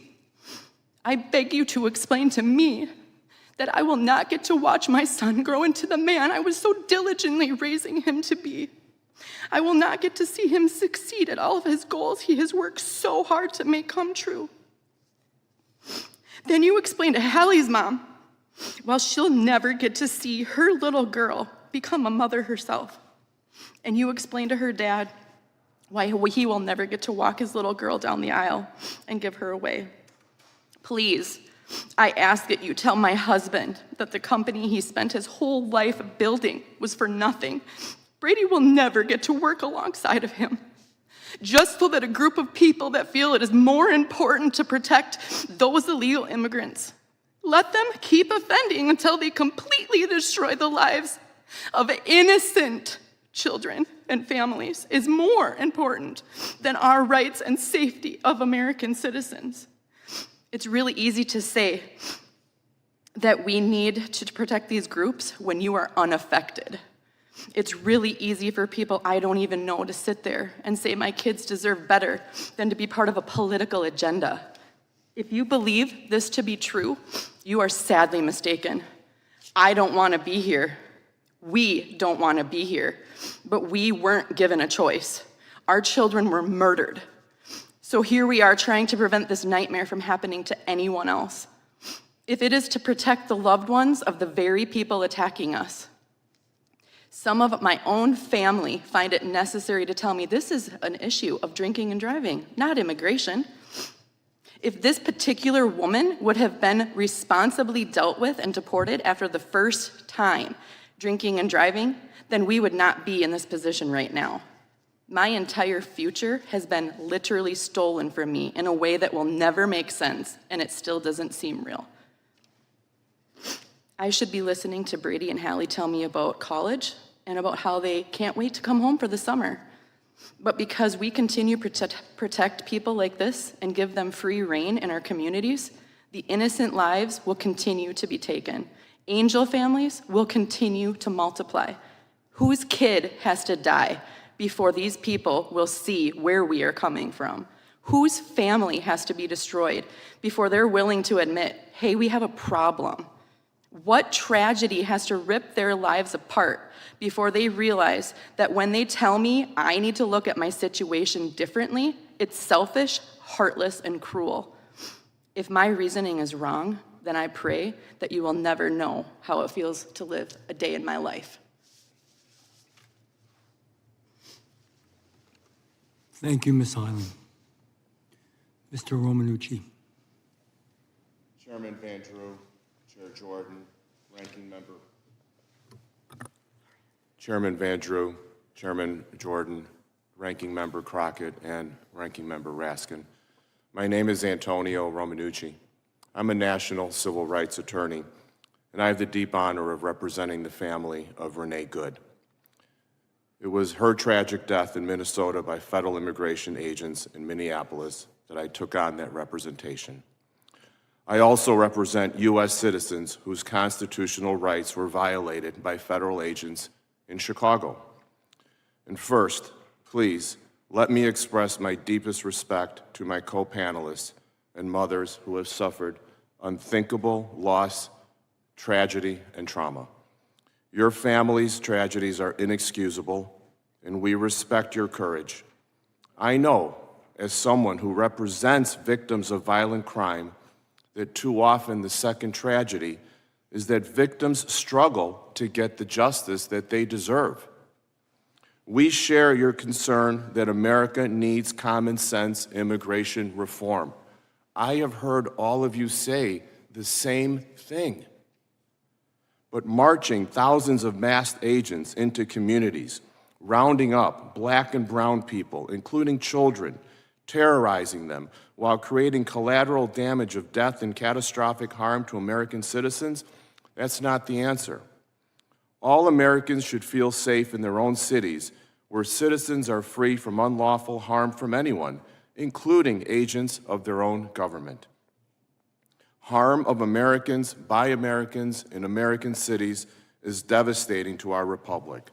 I beg you to explain to me that I will not get to watch my son grow into the man I was so diligently raising him to be. I will not get to see him succeed at all of his goals he has worked so hard to make come true. Then you explain to Hallie's mom, well, she'll never get to see her little girl become a mother herself. And you explain to her dad why he will never get to walk his little girl down the aisle and give her away. Please, I ask that you tell my husband that the company he spent his whole life building was for nothing. Brady will never get to work alongside of him, just so that a group of people that feel it is more important to protect those illegal immigrants, let them keep offending until they completely destroy the lives of innocent children and families, is more important than our rights and safety of American citizens. It's really easy to say that we need to protect these groups when you are unaffected. It's really easy for people I don't even know to sit there and say my kids deserve better than to be part of a political agenda. If you believe this to be true, you are sadly mistaken. I don't want to be here. We don't want to be here. But we weren't given a choice. Our children were murdered. So here we are trying to prevent this nightmare from happening to anyone else. If it is to protect the loved ones of the very people attacking us. Some of my own family find it necessary to tell me this is an issue of drinking and driving, not immigration. If this particular woman would have been responsibly dealt with and deported after the first time drinking and driving, then we would not be in this position right now. My entire future has been literally stolen from me in a way that will never make sense, and it still doesn't seem real. I should be listening to Brady and Hallie tell me about college and about how they can't wait to come home for the summer. But because we continue to protect people like this and give them free rein in our communities, the innocent lives will continue to be taken. Angel families will continue to multiply. Whose kid has to die before these people will see where we are coming from? Whose family has to be destroyed before they're willing to admit, hey, we have a problem? What tragedy has to rip their lives apart before they realize that when they tell me I need to look at my situation differently, it's selfish, heartless, and cruel? If my reasoning is wrong, then I pray that you will never know how it feels to live a day in my life. Thank you, Ms. Hyland. Mr. Romanucci. Chairman Van Drew, Chair Jordan, Ranking Member. Chairman Van Drew, Chairman Jordan, Ranking Member Crockett, and Ranking Member Raskin. My name is Antonio Romanucci. I'm a national civil rights attorney, and I have the deep honor of representing the family of Renee Good. It was her tragic death in Minnesota by federal immigration agents in Minneapolis that I took on that representation. I also represent U.S. citizens whose constitutional rights were violated by federal agents in Chicago. And first, please, let me express my deepest respect to my co-panelists and mothers who have suffered unthinkable loss, tragedy, and trauma. Your family's tragedies are inexcusable, and we respect your courage. I know, as someone who represents victims of violent crime, that too often the second tragedy is that victims struggle to get the justice that they deserve. We share your concern that America needs common sense immigration reform. I have heard all of you say the same thing. But marching thousands of masked agents into communities, rounding up black and brown people, including children, terrorizing them, while creating collateral damage of death and catastrophic harm to American citizens, that's not the answer. All Americans should feel safe in their own cities, where citizens are free from unlawful harm from anyone, including agents of their own government. Harm of Americans by Americans in American cities is devastating to our republic.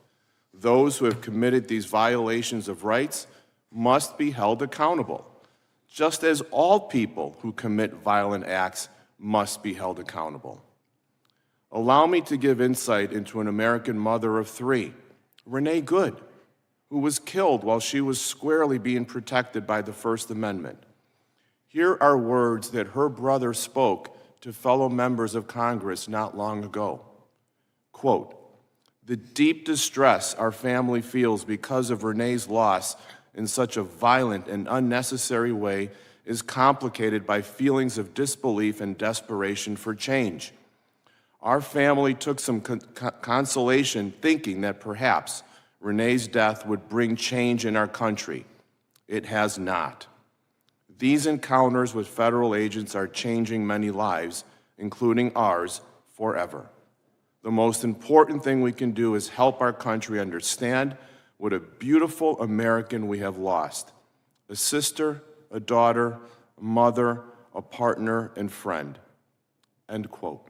Those who have committed these violations of rights must be held accountable, just as all people who commit violent acts must be held accountable. Allow me to give insight into an American mother of three, Renee Good, who was killed while she was squarely being protected by the First Amendment. Here are words that her brother spoke to fellow members of Congress not long ago. Quote, "The deep distress our family feels because of Renee's loss in such a violent and unnecessary way is complicated by feelings of disbelief and desperation for change. Our family took some consolation thinking that perhaps Renee's death would bring change in our country. It has not. These encounters with federal agents are changing many lives, including ours, forever. The most important thing we can do is help our country understand what a beautiful American we have lost: a sister, a daughter, a mother, a partner, and friend." End quote.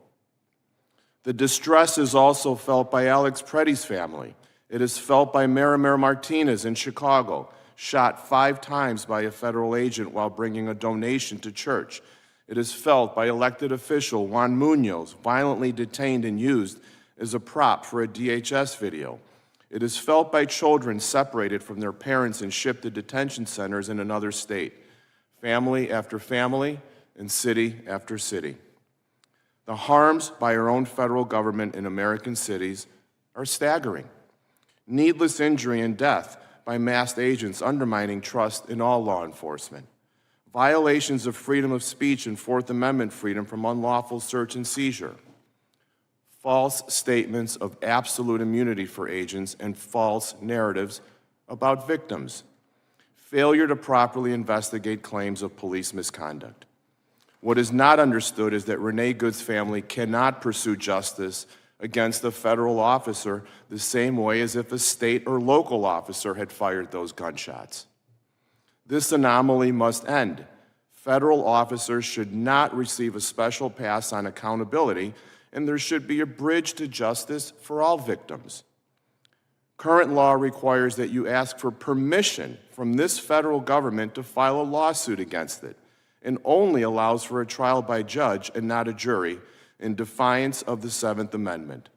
The distress is also felt by Alex Preddy's family. It is felt by Marimar Martinez in Chicago, shot 5 times by a federal agent while bringing a donation to church. It is felt by elected official Juan Munoz, violently detained and used as a prop for a DHS video. It is felt by children separated from their parents and shipped to detention centers in another state, family after family, and city after city. The harms by our own federal government in American cities are staggering. Needless injury and death by masked agents undermining trust in all law enforcement. Violations of freedom of speech and Fourth Amendment freedom from unlawful search and seizure. False statements of absolute immunity for agents and false narratives about victims. Failure to properly investigate claims of police misconduct. What is not understood is that Renee Good's family cannot pursue justice against a federal officer the same way as if a state or local officer had fired those gunshots. This anomaly must end. Federal officers should not receive a special pass on accountability, and there should be a bridge to justice for all victims. Current law requires that you ask for permission from this federal government to file a lawsuit against it, and only allows for a trial by judge and not a jury, in defiance of the 7th Amendment.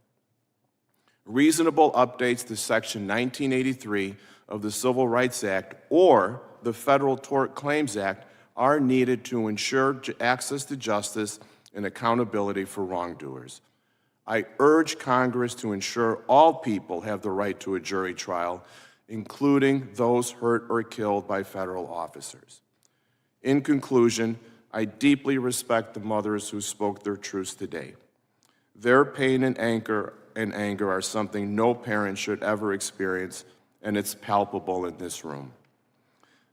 Reasonable updates to Section 1983 of the Civil Rights Act or the Federal Tort Claims Act are needed to ensure access to justice and accountability for wrongdoers. I urge Congress to ensure all people have the right to a jury trial, including those hurt or killed by federal officers. In conclusion, I deeply respect the mothers who spoke their truths today. Their pain and anger are something no parent should ever experience, and it's palpable in this room.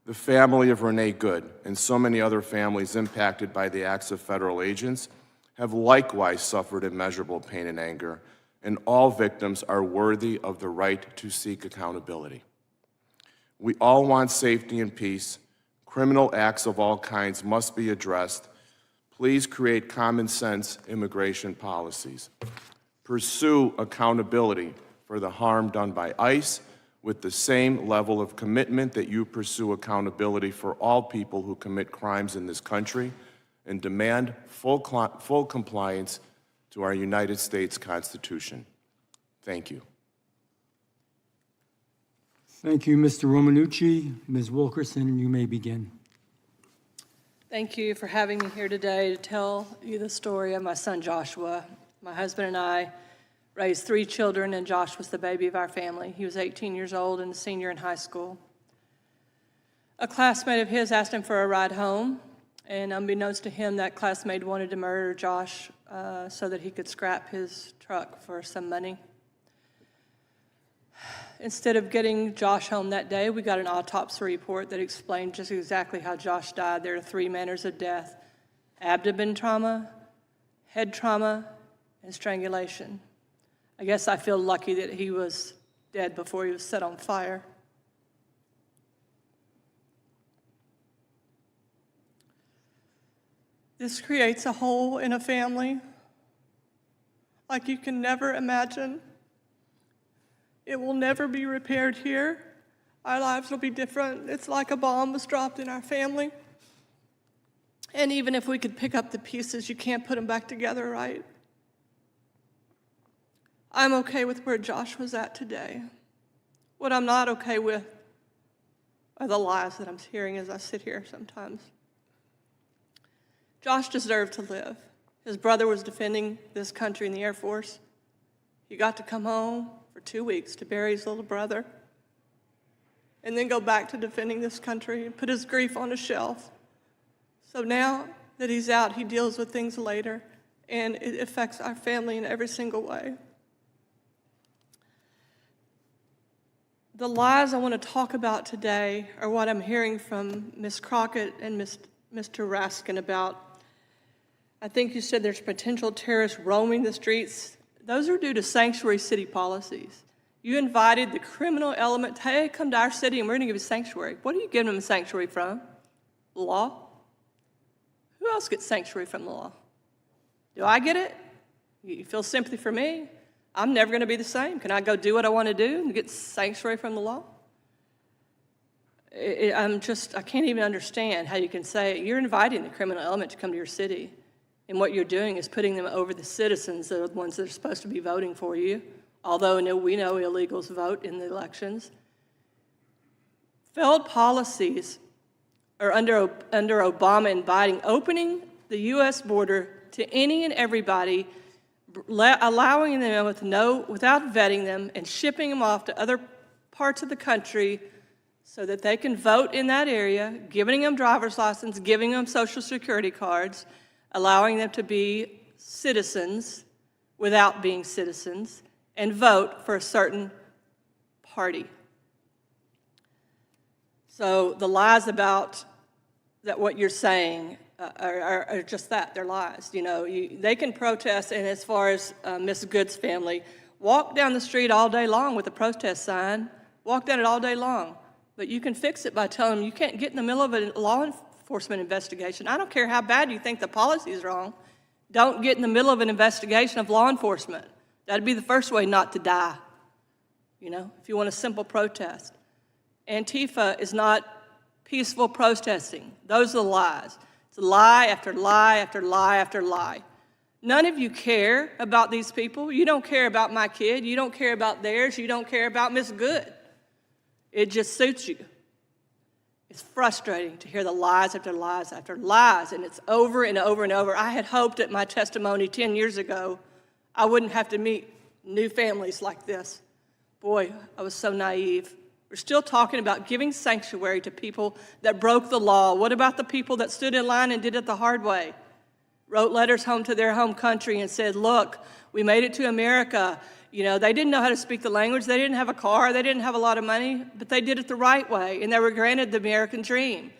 The family of Renee Good and so many other families impacted by the acts of federal agents have likewise suffered immeasurable pain and anger, and all victims are worthy of the right to seek accountability. We all want safety and peace. Criminal acts of all kinds must be addressed. Please create common sense immigration policies. Pursue accountability for the harm done by ICE with the same level of commitment that you pursue accountability for all people who commit crimes in this country, and demand full compliance to our United States Constitution. Thank you. Thank you, Mr. Romanucci. Ms. Wilkerson, you may begin. Thank you for having me here today to tell you the story of my son Joshua. My husband and I raised 3 children, and Josh was the baby of our family. He was 18 years old and a senior in high school. A classmate of his asked him for a ride home, and unbeknownst to him, that classmate wanted to murder Josh so that he could scrap his truck for some money. Instead of getting Josh home that day, we got an autopsy report that explained just exactly how Josh died. There are 3 manners of death: abdomen trauma, head trauma, and strangulation. I guess I feel lucky that he was dead before he was set on fire. This creates a hole in a family like you can never imagine. It will never be repaired here. Our lives will be different. It's like a bomb was dropped in our family. And even if we could pick up the pieces, you can't put them back together, right? I'm okay with where Josh was at today. What I'm not okay with are the lies that I'm hearing as I sit here sometimes. Josh deserved to live. His brother was defending this country in the Air Force. He got to come home for 2 weeks to bury his little brother and then go back to defending this country and put his grief on a shelf. So now that he's out, he deals with things later, and it affects our family in every single way. The lies I want to talk about today are what I'm hearing from Ms. Crockett and Mr. Raskin about. I think you said there's potential terrorists roaming the streets. Those are due to sanctuary city policies. You invited the criminal element, hey, come to our city and we're going to give you sanctuary. What are you giving them sanctuary from? The law? Who else gets sanctuary from the law? Do I get it? You feel sympathy for me? I'm never going to be the same. Can I go do what I want to do and get sanctuary from the law? I can't even understand how you can say you're inviting the criminal element to come to your city, and what you're doing is putting them over the citizens that are the ones that are supposed to be voting for you, although we know illegals vote in the elections. Failed policies are under Obama and Biden opening the U.S. border to any and everybody, allowing them without vetting them and shipping them off to other parts of the country so that they can vote in that area, giving them driver's license, giving them social security cards, allowing them to be citizens without being citizens, and vote for a certain party. So the lies about that what you're saying are just that, they're lies. You know, they can protest, and as far as Ms. Good's family, walk down the street all day long with a protest sign, walk down it all day long. But you can fix it by telling them you can't get in the middle of a law enforcement investigation. I don't care how bad you think the policy is wrong. Don't get in the middle of an investigation of law enforcement. That'd be the first way not to die, you know, if you want a simple protest. Antifa is not peaceful protesting. Those are the lies. It's lie after lie after lie after lie. None of you care about these people. You don't care about my kid. You don't care about theirs. You don't care about Miss Good. It just suits you. It's frustrating to hear the lies after lies after lies, and it's over and over and over. I had hoped at my testimony 10 years ago I wouldn't have to meet new families like this. Boy, I was so naive. We're still talking about giving sanctuary to people that broke the law. What about the people that stood in line and did it the hard way? Wrote letters home to their home country and said, look, we made it to America. You know, they didn't know how to speak the language. They didn't have a car. They didn't have a lot of money, but they did it the right way, and they were granted the American dream.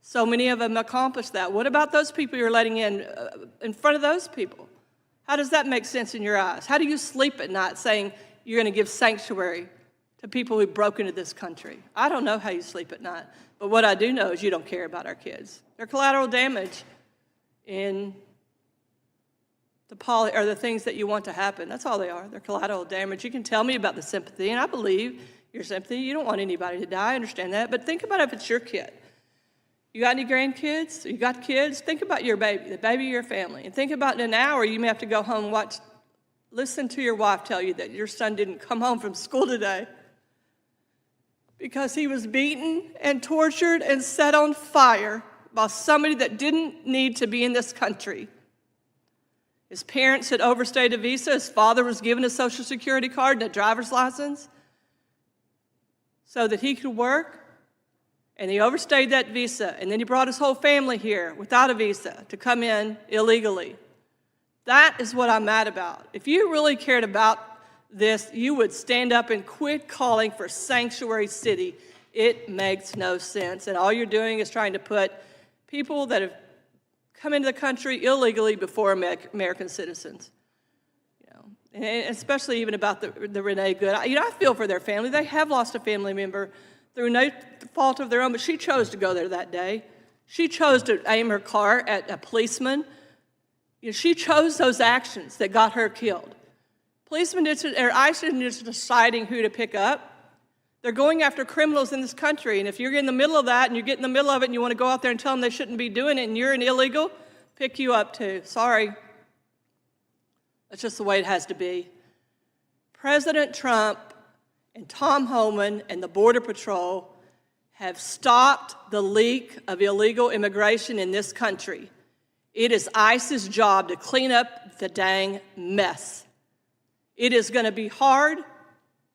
So many of them accomplished that. What about those people you're letting in front of those people? How does that make sense in your eyes? How do you sleep at night saying you're going to give sanctuary to people who broke into this country? I don't know how you sleep at night, but what I do know is you don't care about our kids. They're collateral damage in the things that you want to happen. That's all they are. They're collateral damage. You can tell me about the sympathy, and I believe your sympathy. You don't want anybody to die. I understand that. But think about if it's your kid. You got any grandkids? You got kids? Think about your baby, the baby of your family. And think about in an hour you may have to go home and listen to your wife tell you that your son didn't come home from school today because he was beaten and tortured and set on fire by somebody that didn't need to be in this country. His parents had overstayed a visa. His father was given a Social Security card and a driver's license so that he could work. And he overstayed that visa. And then he brought his whole family here without a visa to come in illegally. That is what I'm mad about. If you really cared about this, you would stand up and quit calling for sanctuary city. It makes no sense. And all you're doing is trying to put people that have come into the country illegally before American citizens. You know, and especially even about the Renee Good. I feel for their family. They have lost a family member through no fault of their own, but she chose to go there that day. She chose to aim her car at a policeman. You know, she chose those actions that got her killed. Policemen or ICE isn't just deciding who to pick up. They're going after criminals in this country, and if you're in the middle of that and you get in the middle of it and you want to go out there and tell them they shouldn't be doing it and you're an illegal, pick you up too. Sorry. That's just the way it has to be. President Trump and Tom Homan and the Border Patrol have stopped the leak of illegal immigration in this country. It is ICE's job to clean up the dang mess. It is going to be hard.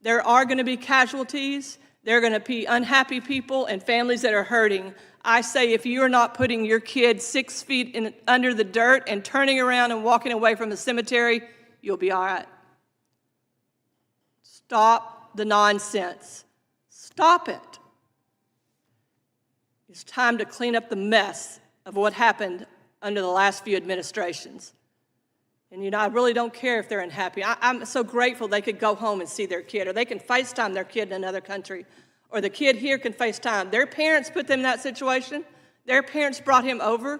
There are going to be casualties. There are going to be unhappy people and families that are hurting. I say if you are not putting your kid 6 feet under the dirt and turning around and walking away from the cemetery, you'll be all right. Stop the nonsense. Stop it. It's time to clean up the mess of what happened under the last few administrations. And, you know, I really don't care if they're unhappy. I'm so grateful they could go home and see their kid, or they can FaceTime their kid in another country, or the kid here can FaceTime. Their parents put them in that situation. Their parents brought him over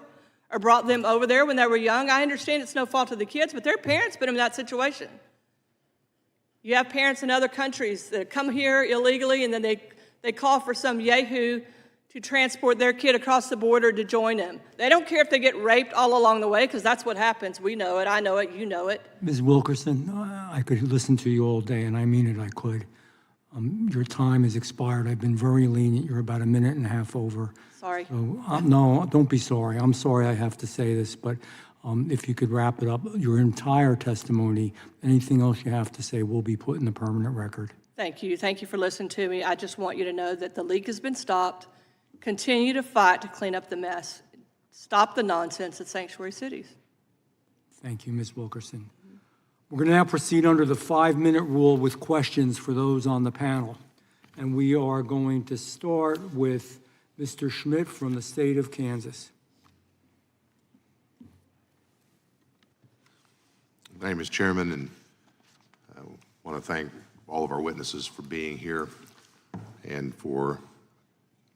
or brought them over there when they were young. I understand it's no fault of the kids, but their parents put them in that situation. You have parents in other countries that come here illegally, and then they call for some yahoo to transport their kid across the border to join them. They don't care if they get raped all along the way, because that's what happens. We know it, I know it, you know it. Ms. Wilkerson, I could listen to you all day, and I mean it, I could. Your time has expired. I've been very lenient. You're about a minute and a half over. Sorry. So, no, don't be sorry. I'm sorry I have to say this, but if you could wrap it up, your entire testimony, anything else you have to say will be put in the permanent record. Thank you. Thank you for listening to me. I just want you to know that the leak has been stopped. Continue to fight to clean up the mess. Stop the nonsense at sanctuary cities. Thank you, Ms. Wilkerson. We're going to now proceed under the 5-minute rule with questions for those on the panel. And we are going to start with Mr. Schmidt from the state of Kansas. My name is Chairman, and I want to thank all of our witnesses for being here and for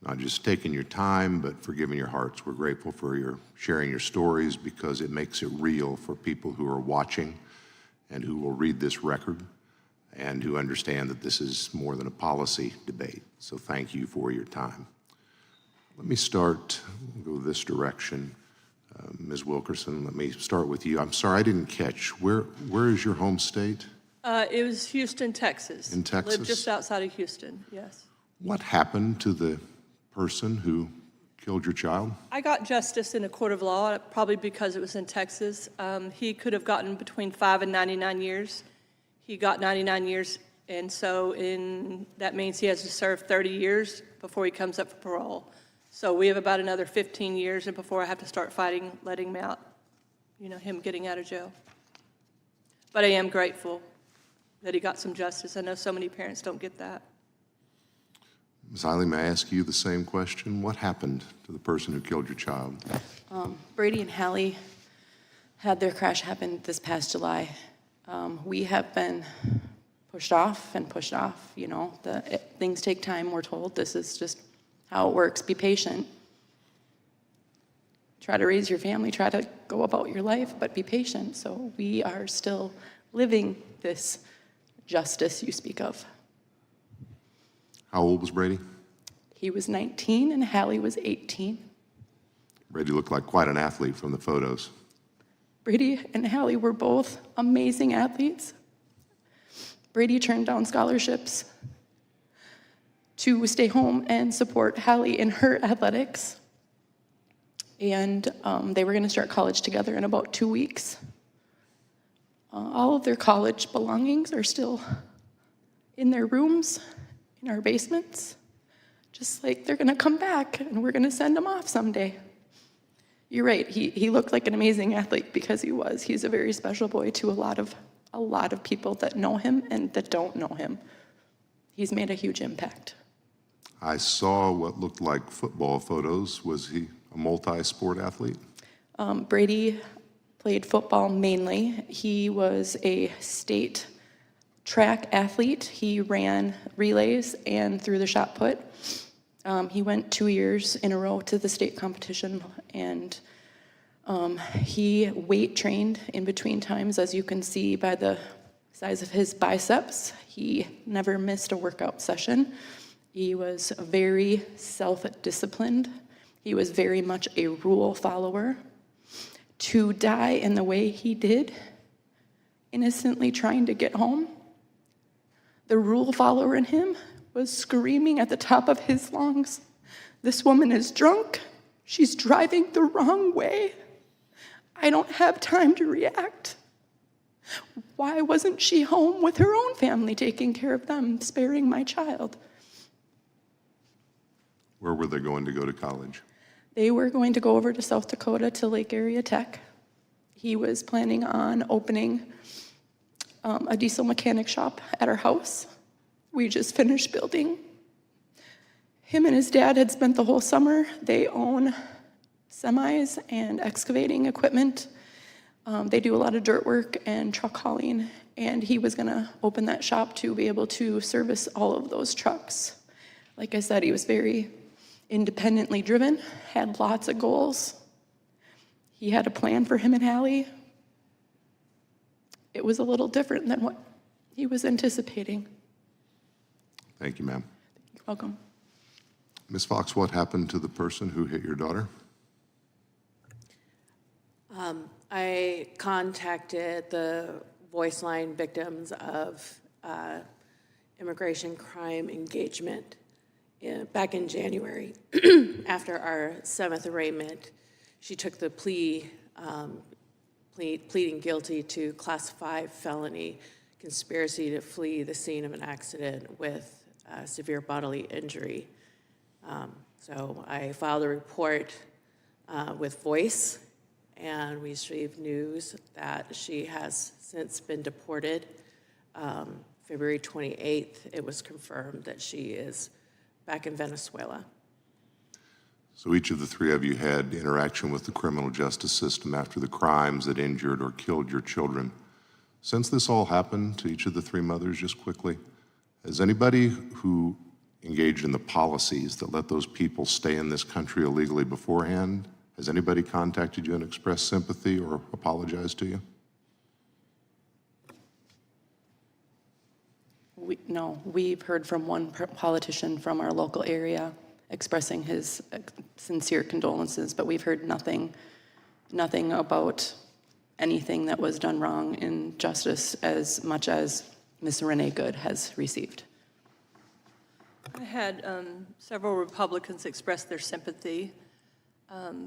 not just taking your time, but for giving your hearts. We're grateful for your sharing your stories because it makes it real for people who are watching and who will read this record and who understand that this is more than a policy debate. So thank you for your time. Let me start, we'll go this direction. Ms. Wilkerson, let me start with you. I'm sorry, I didn't catch. Where is your home state? It was Houston, Texas. In Texas? Lived just outside of Houston, yes. What happened to the person who killed your child? I got justice in a court of law, probably because it was in Texas. He could have gotten between 5 and 99 years. He got 99 years, and so that means he has to serve 30 years before he comes up for parole. So we have about another 15 years and before I have to start fighting, letting him out, him getting out of jail. But I am grateful that he got some justice. I know so many parents don't get that. Ms. Hiley, may I ask you the same question? What happened to the person who killed your child? Brady and Hallie had their crash happen this past July. We have been pushed off. Things take time, we're told. This is just how it works. Be patient. Try to raise your family, try to go about your life, but be patient. So we are still living this justice you speak of. How old was Brady? He was 19 and Hallie was 18. Brady looked like quite an athlete from the photos. Brady and Hallie were both amazing athletes. Brady turned down scholarships to stay home and support Hallie in her athletics. And they were going to start college together in about 2 weeks. All of their college belongings are still in their rooms, in our basements. Just like they're going to come back and we're going to send them off someday. You're right, he looked like an amazing athlete because he was. He's a very special boy to a lot of people that know him and that don't know him. He's made a huge impact. I saw what looked like football photos. Was he a multi-sport athlete? Brady played football mainly. He was a state track athlete. He ran relays and threw the shot put. He went 2 years in a row to the state competition, and he weight trained in between times, as you can see by the size of his biceps. He never missed a workout session. He was very self-disciplined. He was very much a rule follower. To die in the way he did, innocently trying to get home, the rule follower in him was screaming at the top of his lungs, "This woman is drunk. She's driving the wrong way. I don't have time to react. Why wasn't she home with her own family, taking care of them, sparing my child?" Where were they going to go to college? They were going to go over to South Dakota to Lake Area Tech. He was planning on opening a diesel mechanic shop at our house. We just finished building. Him and his dad had spent the whole summer. They own semis and excavating equipment. They do a lot of dirt work and truck hauling, and he was gonna open that shop to be able to service all of those trucks. Like I said, he was very independently driven, had lots of goals. He had a plan for him and Hallie. It was a little different than what he was anticipating. Thank you, ma'am. You're welcome. Ms. Fox, what happened to the person who hit your daughter? I contacted the voice line victims of immigration crime engagement back in January. After our 7th arraignment, she took the pleading guilty to Class 5 felony conspiracy to flee the scene of an accident with severe bodily injury. So I filed a report with Voice, and we received news that she has since been deported. February 28th, it was confirmed that she is back in Venezuela. So each of the three of you had interaction with the criminal justice system after the crimes that injured or killed your children. Since this all happened to each of the three mothers, just quickly, has anybody who engaged in the policies that let those people stay in this country illegally beforehand, has anybody contacted you and expressed sympathy or apologized to you? No, we've heard from one politician from our local area expressing his sincere condolences, but we've heard nothing about anything that was done wrong in justice as much as Ms. Renee Good has received. I had several Republicans express their sympathy,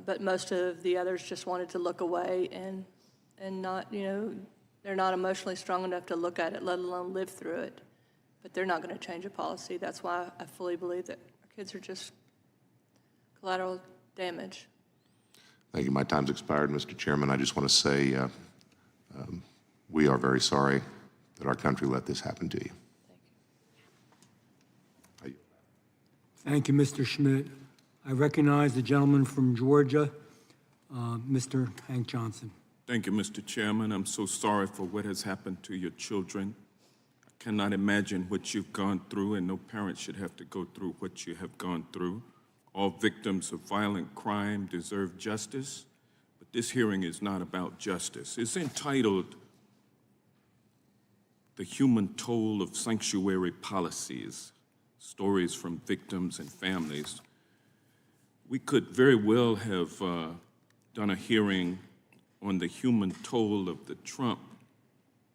but most of the others just wanted to look away and not, they're not emotionally strong enough to look at it, let alone live through it. But they're not going to change a policy. That's why I fully believe that our kids are just collateral damage. Thank you. My time's expired, Mr. Chairman. I just want to say we are very sorry that our country let this happen to you. Thank you, Mr. Schmidt. I recognize the gentleman from Georgia, Mr. Hank Johnson. Thank you, Mr. Chairman. I'm so sorry for what has happened to your children. I cannot imagine what you've gone through, and no parent should have to go through what you have gone through. All victims of violent crime deserve justice, but this hearing is not about justice. It's entitled "The Human Toll of Sanctuary Policies, Stories from Victims and Families." We could very well have done a hearing on the human toll of the Trump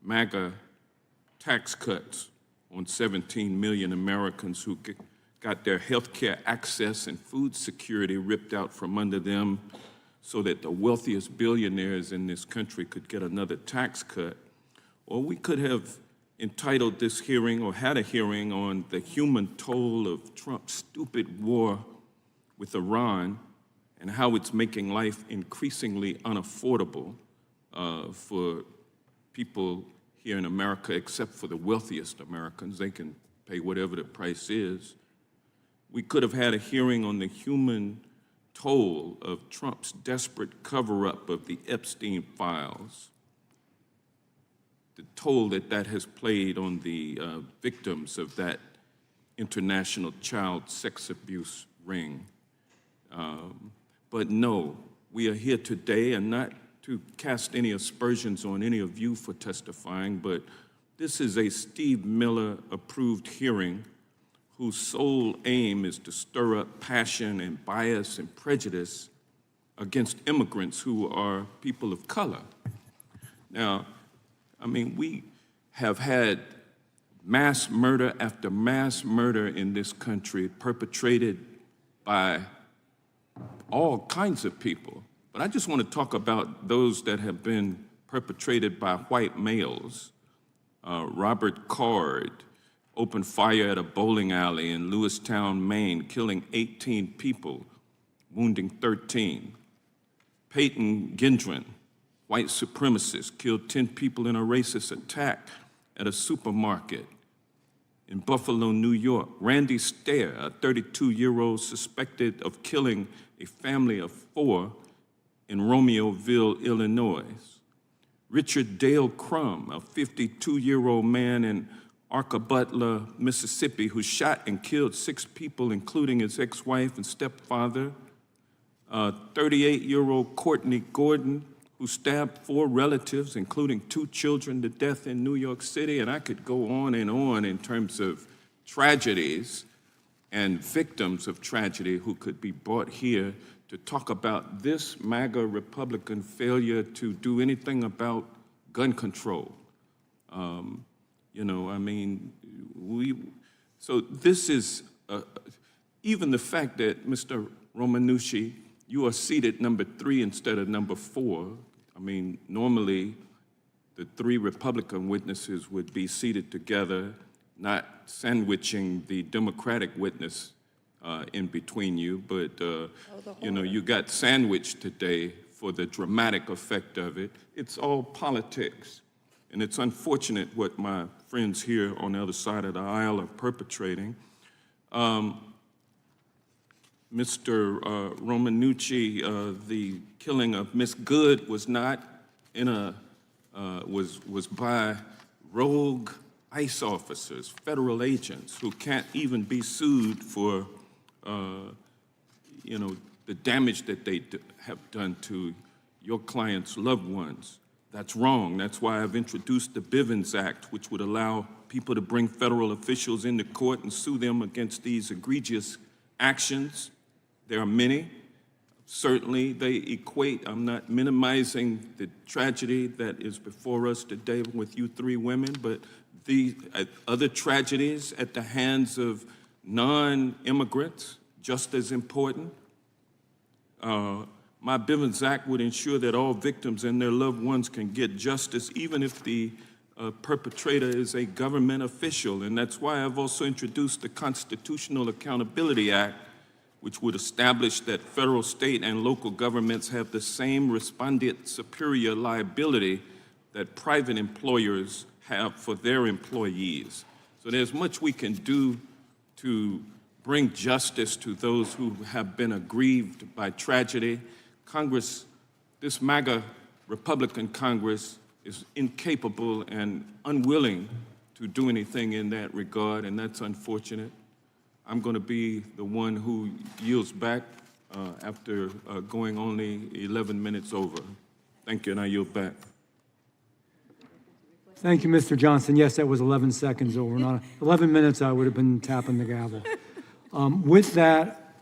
MAGA tax cuts on 17 million Americans who got their health care access and food security ripped out from under them so that the wealthiest billionaires in this country could get another tax cut. Or we could have entitled this hearing or had a hearing on the human toll of Trump's stupid war with Iran and how it's making life increasingly unaffordable for people here in America, except for the wealthiest Americans. They can pay whatever the price is. We could have had a hearing on the human toll of Trump's desperate cover-up of the Epstein files, the toll that has played on the victims of that international child sex abuse ring. But no, we are here today, and not to cast any aspersions on any of you for testifying, but this is a Steve Miller-approved hearing whose sole aim is to stir up passion and bias and prejudice against immigrants who are people of color. Now, I mean, we have had mass murder after mass murder in this country perpetrated by all kinds of people. But I just want to talk about those that have been perpetrated by white males. Robert Card opened fire at a bowling alley in Lewistown, Maine, killing 18 people, wounding 13. Peyton Gendron, white supremacist, killed 10 people in a racist attack at a supermarket in Buffalo, New York. Randy Stair, a 32-year-old suspected of killing a family of 4 in Romeoville, Illinois. Richard Dale Crum, a 52-year-old man in Arca-Butler, Mississippi, who shot and killed 6 people, including his ex-wife and stepfather. 38-year-old Courtney Gordon, who stabbed 4 relatives, including 2 children, to death in New York City. And I could go on in terms of tragedies and victims of tragedy who could be brought here to talk about this MAGA Republican failure to do anything about gun control. So this is, even the fact that Mr. Romanucci, you are seated number 3 instead of number 4. I mean, normally the 3 Republican witnesses would be seated together, not sandwiching the Democratic witness in between you, but you got sandwiched today for the dramatic effect of it. It's all politics, and it's unfortunate what my friends here on the other side of the aisle are perpetrating. Mr. Romanucci, the killing of Miss Good was not in a was by rogue ICE officers, federal agents, who can't even be sued for, the damage that they have done to your clients' loved ones. That's wrong. That's why I've introduced the Bivens Act, which would allow people to bring federal officials into court and sue them against these egregious actions. There are many. Certainly, they equate. I'm not minimizing the tragedy that is before us today with you three women, but the other tragedies at the hands of non-immigrants, just as important. My Bivens Act would ensure that all victims and their loved ones can get justice, even if the perpetrator is a government official. And that's why I've also introduced the Constitutional Accountability Act, which would establish that federal, state, and local governments have the same respondeat superior liability that private employers have for their employees. So there's much we can do to bring justice to those who have been aggrieved by tragedy. Congress, this MAGA Republican Congress, is incapable and unwilling to do anything in that regard, and that's unfortunate. I'm going to be the one who yields back after going only 11 minutes over. Thank you, and I yield back. Thank you, Mr. Johnson. Yes, that was 11 seconds over. Not 11 minutes, I would have been tapping the gavel. With that,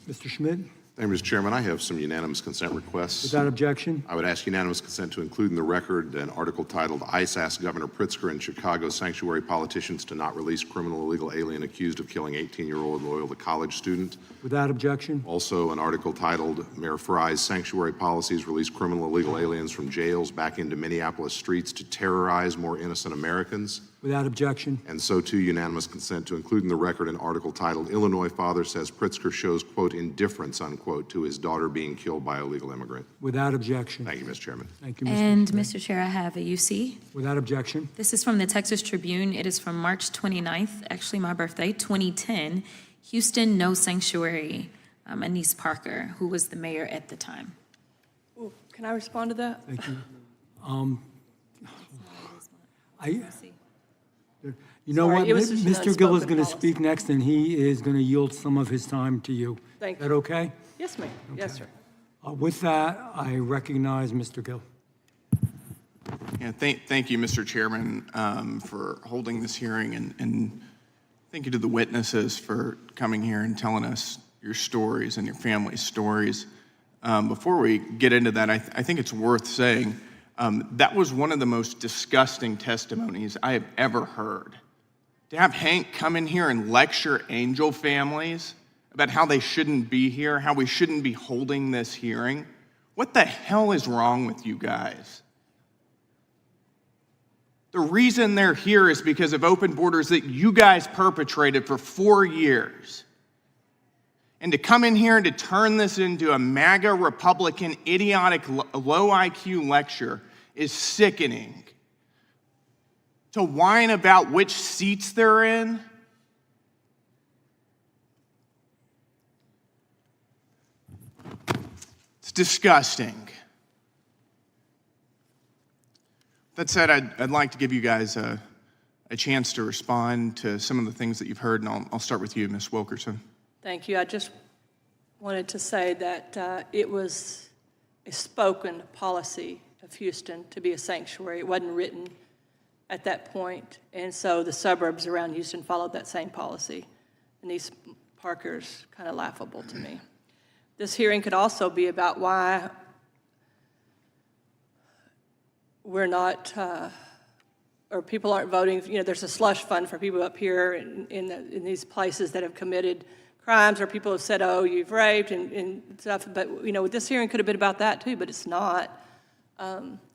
Mr. Schmidt, Thank you, Mr. Chairman. I have some unanimous consent requests. without objection. I would ask unanimous consent to include in the record an article titled ICE asked Governor Pritzker and Chicago sanctuary politicians to not release criminal illegal alien accused of killing 18-year-old Loyola College student. Without objection. Also, an article titled Mayor Fry's sanctuary policies release criminal illegal aliens from jails back into Minneapolis streets to terrorize more innocent Americans. Without objection. And so too unanimous consent to include in the record an article titled Illinois father says Pritzker shows, quote, indifference, unquote, to his daughter being killed by a illegal immigrant. Without objection. Thank you, Mr. Chairman. Thank you, Mr. And Schmidt. Mr. Chair, I have a UC. Without objection. This is from the Texas Tribune. It is from March 29th, actually my birthday, 2010. Houston, no sanctuary. Anise Parker, who was the mayor at the time. Ooh, can I respond to that? Thank you. You know Sorry, what? it was just an Mr. Gill is unspoken going to policy. speak next, and he is going to yield some of his time to you. Thank Is that you. okay? Yes, ma'am. Yes, sir. With that, I recognize Mr. Gill. Yeah, thank you, Mr. Chairman, for holding this hearing, and thank you to the witnesses for coming here and telling us your stories and your family's stories. Before we get into that, I think it's worth saying that was one of the most disgusting testimonies I have ever heard. To have Hank come in here and lecture angel families about how they shouldn't be here, how we shouldn't be holding this hearing. What the hell is wrong with you guys? The reason they're here is because of open borders that you guys perpetrated for 4 years. And to come in here and to turn this into a MAGA Republican idiotic low IQ lecture is sickening. To whine about which seats they're in, it's disgusting. That said, I'd like to give you guys a chance to respond to some of the things that you've heard, and I'll start with you, Ms. Wilkerson. Thank you. I just wanted to say that it was a spoken policy of Houston to be a sanctuary. It wasn't written at that point, and so the suburbs around Houston followed that same policy. And these Parker's kind of laughable to me. This hearing could also be about why we're not, or people aren't voting. You know, there's a slush fund for people up here in these places that have committed crimes, or people have said, oh, you've raped and stuff. But, you know, this hearing could have been about that too, but it's not.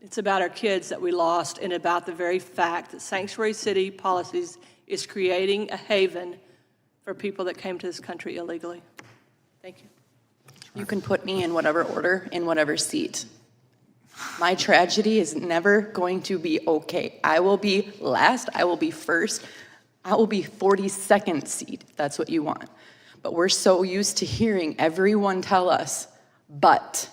It's about our kids that we lost, and about the very fact that Sanctuary City Policies is creating a haven for people that came to this country illegally. Thank you. You can put me in whatever order, in whatever seat. My tragedy is never going to be okay. I will be last, I will be first, I will be 42nd seat, if that's what you want. But we're so used to hearing everyone tell us, but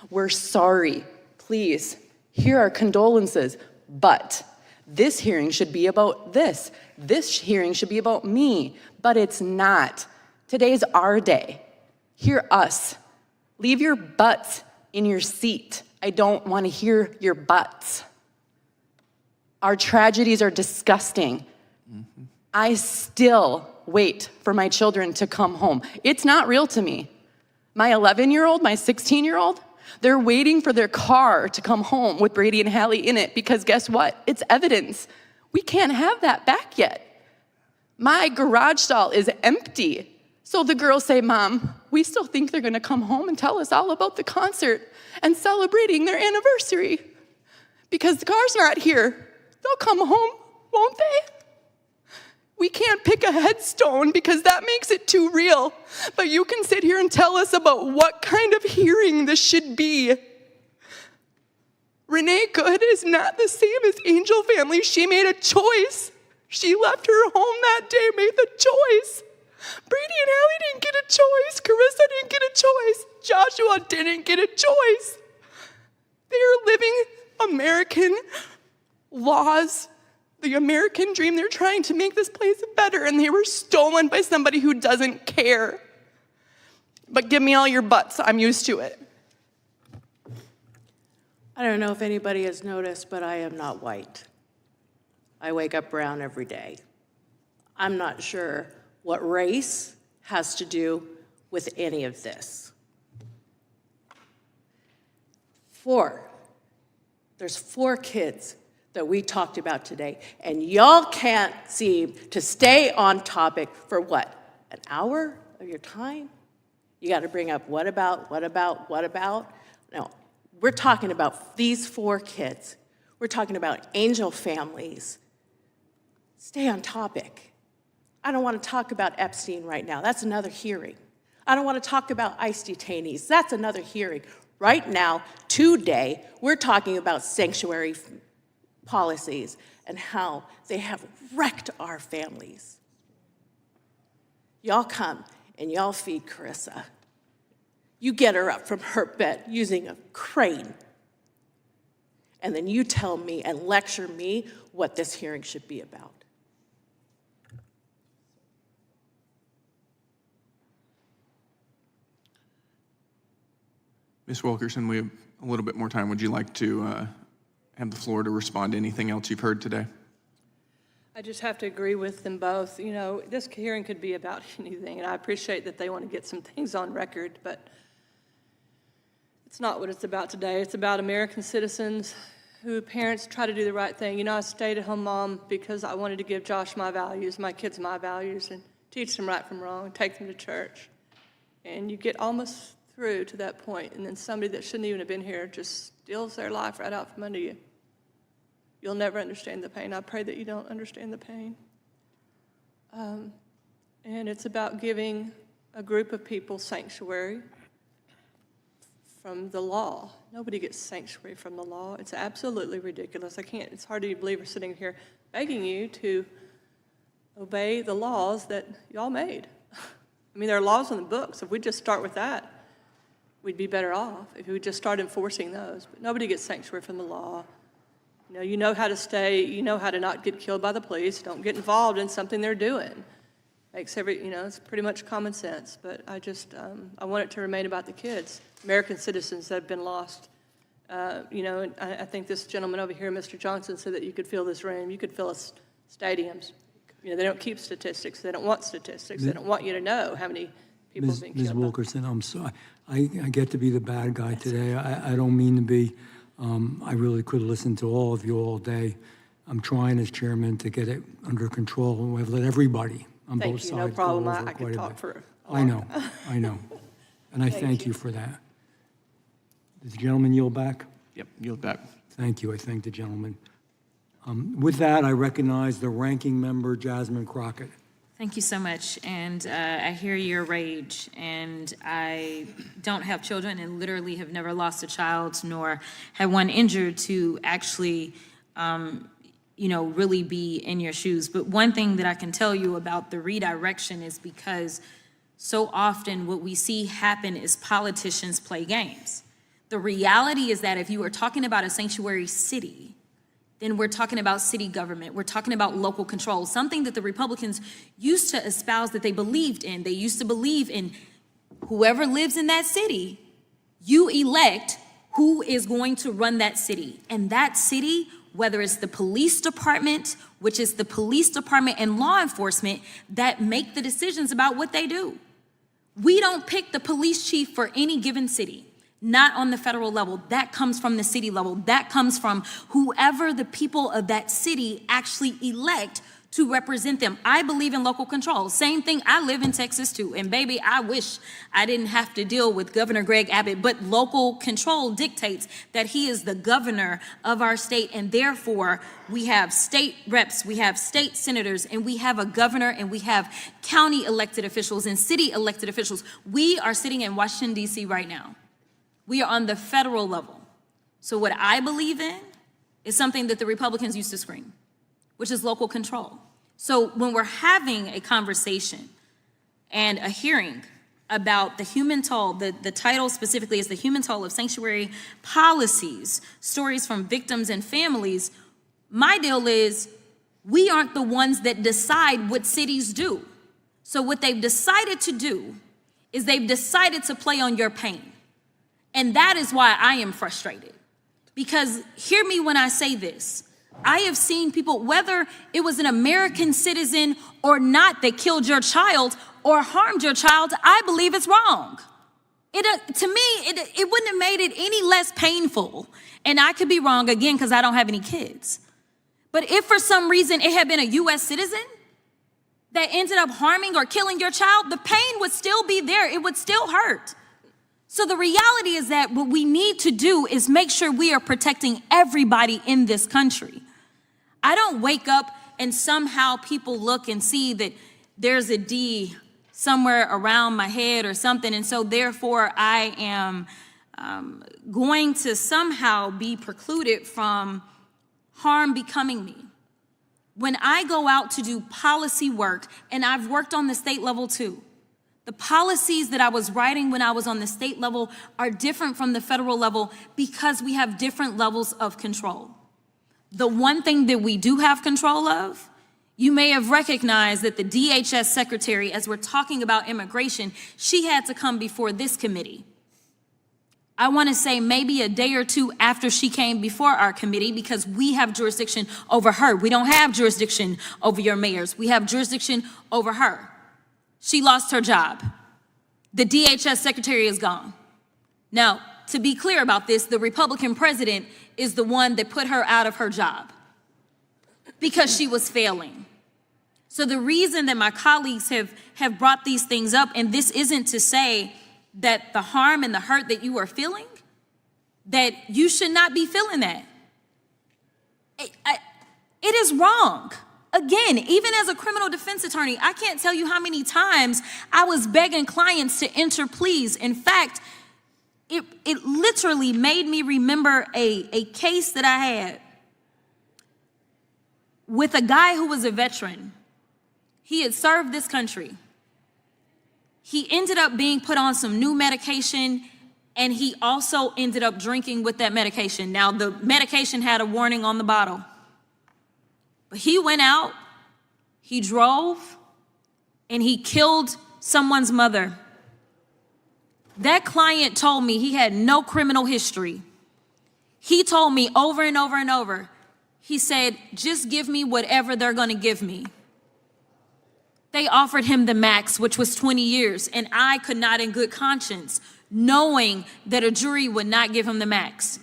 we're sorry. Please Here are condolences, but this hearing should be about this. This hearing should be about me, but it's not. Today's our day. Hear us. Leave your butts in your seat. I don't want to hear your butts. Our tragedies are disgusting. I still wait for my children to come home. It's not real to me. My 11-year-old, my 16-year-old, they're waiting for their car to come home with Brady and Hallie in it because guess what? It's evidence. We can't have that back yet. My garage stall is empty. So the girls say, Mom, we still think they're gonna come home and tell us all about the concert and celebrating their anniversary. Because the car's not here. They'll come home, won't they? We can't pick a headstone because that makes it too real. But you can sit here and tell us about what kind of hearing this should be. Renee Good is not the same as Angel family. She made a choice. She left her home that day, made the choice. Brady and Hallie didn't get a choice. Carissa didn't get a choice. Joshua didn't get a choice. They are living American laws, the American dream. They're trying to make this place better, and they were stolen by somebody who doesn't care. But give me all your butts. I'm used to it. I don't know if anybody has noticed, but I am not white. I wake up brown every day. I'm not sure what race has to do with any of this. There's 4 kids that we talked about today, and y'all can't seem to stay on topic for what? An hour of your time? You got to bring up what about? No, we're talking about these 4 kids. We're talking about Angel families. Stay on topic. I don't want to talk about Epstein right now. That's another hearing. I don't want to talk about ICE detainees. That's another hearing. Right now, today, we're talking about sanctuary policies and how they have wrecked our families. Y'all come and y'all feed Carissa. You get her up from her bed using a crane. And then you tell me and lecture me what this hearing should be about. Ms. Wilkerson, we have a little bit more time. Would you like to have the floor to respond to anything else you've heard today? I just have to agree with them both. You know, this hearing could be about anything, and I appreciate that they want to get some things on record, but it's not what it's about today. It's about American citizens who parents try to do the right thing. You know, I stayed at home mom because I wanted to give Josh my values, my kids my values, and teach them right from wrong, take them to church. And you get almost through to that point, and then somebody that shouldn't even have been here just steals their life right out from under you. You'll never understand the pain. I pray that you don't understand the pain. And it's about giving a group of people sanctuary from the law. Nobody gets sanctuary from the law. It's absolutely ridiculous. It's hard to believe we're sitting here begging you to obey the laws that y'all made. I mean, there are laws in the books. If we just start with that, we'd be better off if we just start enforcing those. But nobody gets sanctuary from the law. You know how to stay, you know how to not get killed by the police. Don't get involved in something they're doing. It's pretty much common sense. But I want it to remain about the kids, American citizens that have been lost. And I think this gentleman over here, Mr. Johnson, said that you could fill this room. You could fill stadiums. They don't keep statistics. They don't want statistics. They don't want you to know how many people have been killed. Ms. Wilkerson, I'm sorry. I get to be the bad guy today. I don't mean to be. I really could listen to all of you all day. I'm trying as chairman to get it under control. I've let everybody on both sides go over no problem. I quite could a talk bit. for I know. And I thank you for that. Does the gentleman yield back? Yep, yield back. Thank you. I thank the gentleman. With that, I recognize the ranking member, Jasmine Crockett. Thank you so much, and I hear your rage, and I don't have children and literally have never lost a child nor had one injured to actually, really be in your shoes. But one thing that I can tell you about the redirection is because so often what we see happen is politicians play games. The reality is that if you are talking about a sanctuary city, then we're talking about city government. We're talking about local control, something that the Republicans used to espouse that they believed in. They used to believe in whoever lives in that city, you elect who is going to run that city. And that city, whether it's the police department, which is the police department and law enforcement that make the decisions about what they do. We don't pick the police chief for any given city. Not on the federal level. That comes from the city level. That comes from whoever the people of that city actually elect to represent them. I believe in local control. Same thing, I live in Texas too. And baby, I wish I didn't have to deal with Governor Greg Abbott, but local control dictates that he is the governor of our state, and therefore we have state reps, we have state senators, and we have a governor, and we have county elected officials and city elected officials. We are sitting in Washington, D.C. right now. We are on the federal level. So what I believe in is something that the Republicans used to scream, which is local control. So when we're having a conversation and a hearing about the human toll, the title specifically is the human toll of sanctuary policies, stories from victims and families, my deal is we aren't the ones that decide what cities do. So what they've decided to do is they've decided to play on your pain. And that is why I am frustrated. Because hear me when I say this. I have seen people, whether it was an American citizen or not, that killed your child or harmed your child, I believe it's wrong. To me, it wouldn't have made it any less painful. And I could be wrong again because I don't have any kids. But if for some reason it had been a U.S. citizen that ended up harming or killing your child, the pain would still be there. It would still hurt. So the reality is that what we need to do is make sure we are protecting everybody in this country. I don't wake up and somehow people look and see that there's a D somewhere around my head or something, and so therefore I am going to somehow be precluded from harm becoming me. When I go out to do policy work, and I've worked on the state level too, the policies that I was writing when I was on the state level are different from the federal level because we have different levels of control. The one thing that we do have control of, you may have recognized that the DHS secretary, as we're talking about immigration, she had to come before this committee. I want to say maybe a day or two after she came before our committee because we have jurisdiction over her. We don't have jurisdiction over your mayors. We have jurisdiction over her. She lost her job. The DHS secretary is gone. Now, to be clear about this, the Republican president is the one that put her out of her job because she was failing. So the reason that my colleagues have brought these things up, and this isn't to say that the harm and the hurt that you are feeling, that you should not be feeling that. It is wrong. Again, even as a criminal defense attorney, I can't tell you how many times I was begging clients to enter pleas. In fact, it literally made me remember a case that I had with a guy who was a veteran. He had served this country. He ended up being put on some new medication, and he also ended up drinking with that medication. Now, the medication had a warning on the bottle. But he went out, he drove, and he killed someone's mother. That client told me he had no criminal history. He told me over and over and over, he said, just give me whatever they're gonna give me. They offered him the max, which was 20 years, and I could not in good conscience, knowing that a jury would not give him the max.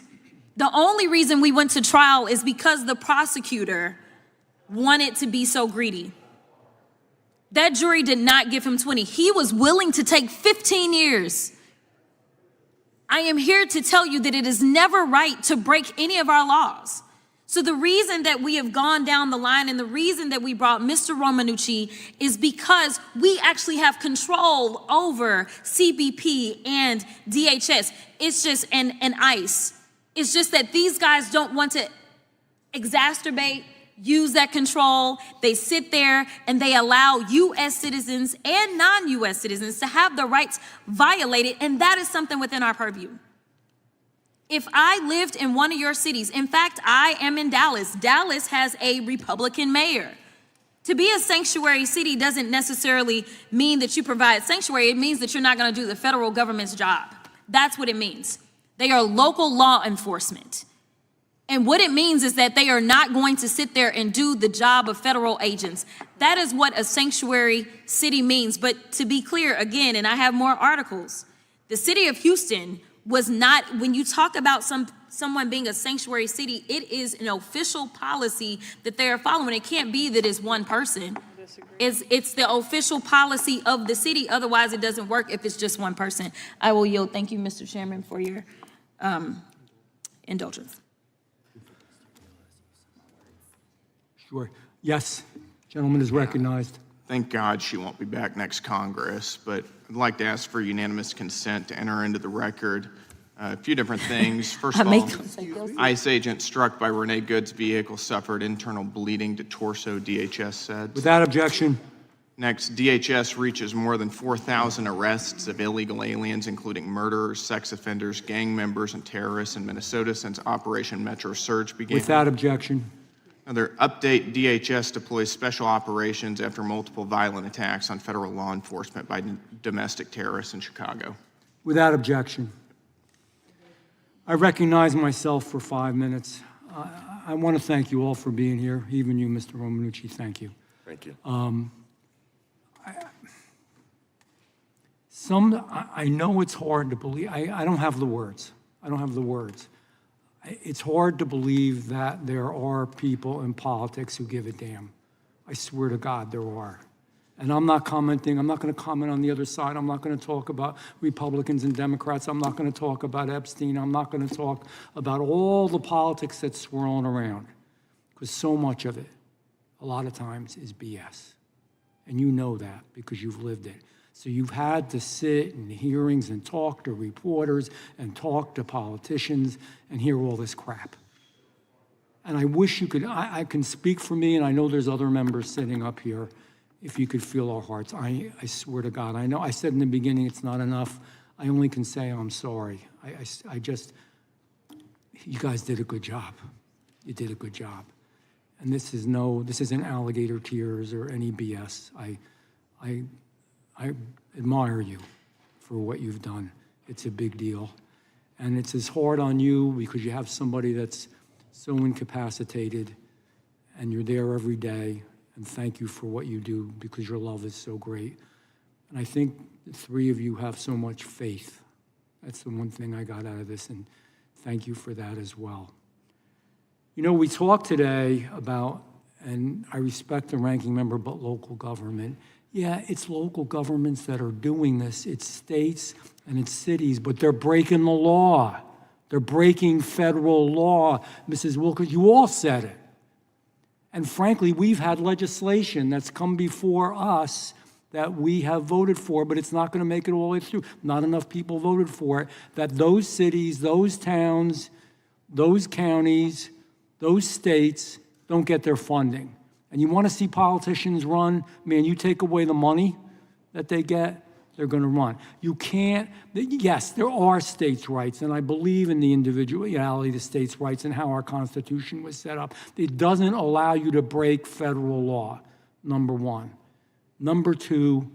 The only reason we went to trial is because the prosecutor wanted to be so greedy. That jury did not give him 20. He was willing to take 15 years. I am here to tell you that it is never right to break any of our laws. So the reason that we have gone down the line and the reason that we brought Mr. Romanucci is because we actually have control over CBP and DHS. It's just, and ICE. It's just that these guys don't want to exacerbate, use that control. They sit there and they allow U.S. citizens and non-U.S. citizens to have their rights violated, and that is something within our purview. If I lived in one of your cities, in fact, I am in Dallas. Dallas has a Republican mayor. To be a sanctuary city doesn't necessarily mean that you provide sanctuary. It means that you're not going to do the federal government's job. That's what it means. They are local law enforcement. And what it means is that they are not going to sit there and do the job of federal agents. That is what a sanctuary city means. But to be clear, again, and I have more articles, the city of Houston was not, when you talk about someone being a sanctuary city, it is an official policy that they are following. It can't be that it's one person. It's the official policy of the city. Otherwise, it doesn't work if it's just one person. I will yield. Thank you, Mr. Chairman, for your indulgence. Sure. Yes, gentleman is recognized. Thank God she won't be back next Congress, but I'd like to ask for unanimous consent to enter into the record a few different things. First of all, ICE agent struck by Renee Good's vehicle suffered internal bleeding to torso, DHS said. Without objection. Next, DHS reaches more than 4,000 arrests of illegal aliens, including murderers, sex offenders, gang members, and terrorists in Minnesota since Operation Metro Surge began. Without objection. Another update, DHS deploys special operations after multiple violent attacks on federal law enforcement by domestic terrorists in Chicago. Without objection. I recognize myself for 5 minutes. I want to thank you all for being here, even you, Mr. Romanucci, thank you. Thank you. I know it's hard to believe, I don't have the words. I don't have the words. It's hard to believe that there are people in politics who give a damn. I swear to God there are. And I'm not commenting, I'm not going to comment on the other side. I'm not going to talk about Republicans and Democrats. I'm not going to talk about Epstein. I'm not going to talk about all the politics that's swirling around. Because so much of it, a lot of times, is BS. And you know that because you've lived it. So you've had to sit in hearings and talk to reporters and talk to politicians and hear all this crap. And I wish you could, I can speak for me, and I know there's other members sitting up here, if you could feel our hearts. I swear to God, I know I said in the beginning it's not enough. I only can say I'm sorry. I just, you guys did a good job. You did a good job. And this isn't alligator tears or any BS. I admire you for what you've done. It's a big deal. And it's as hard on you because you have somebody that's so incapacitated and you're there every day. And thank you for what you do because your love is so great. And I think the three of you have so much faith. That's the one thing I got out of this, and thank you for that as well. You know, we talked today about, and I respect the ranking member, but local government. Yeah, it's local governments that are doing this. It's states and it's cities, but they're breaking the law. They're breaking federal law. Mrs. Wilkins, you all said it. And frankly, we've had legislation that's come before us that we have voted for, but it's not going to make it all the way through. Not enough people voted for it. That those cities, those towns, those counties, those states don't get their funding. And you want to see politicians run, man, you take away the money that they get, they're going to run. You can't, yes, there are states' rights, and I believe in the individuality of the states' rights and how our Constitution was set up. It doesn't allow you to break federal law, number one. Number two,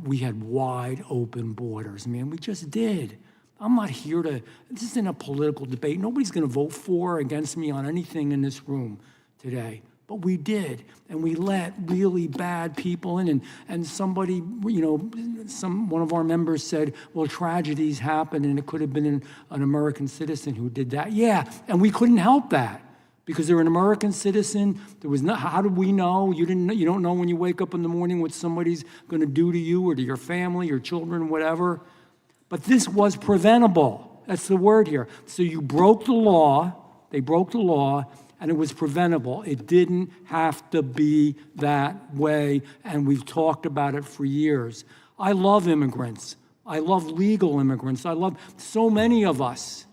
we had wide open borders, man, we just did. I'm not here to, this isn't a political debate. Nobody's going to vote for or against me on anything in this room today. But we did, and we let really bad people in. And somebody, you know, one of our members said, well, tragedies happen, and it could have been an American citizen who did that. Yeah, and we couldn't help that because they're an American citizen. There was not, how did we know? You don't know when you wake up in the morning what somebody's going to do to you or to your family, your children, whatever. But this was preventable. That's the word here. So you broke the law. They broke the law. And it was preventable. It didn't have to be that way, and we've talked about it for years. I love immigrants. I love legal immigrants. I love so many of us.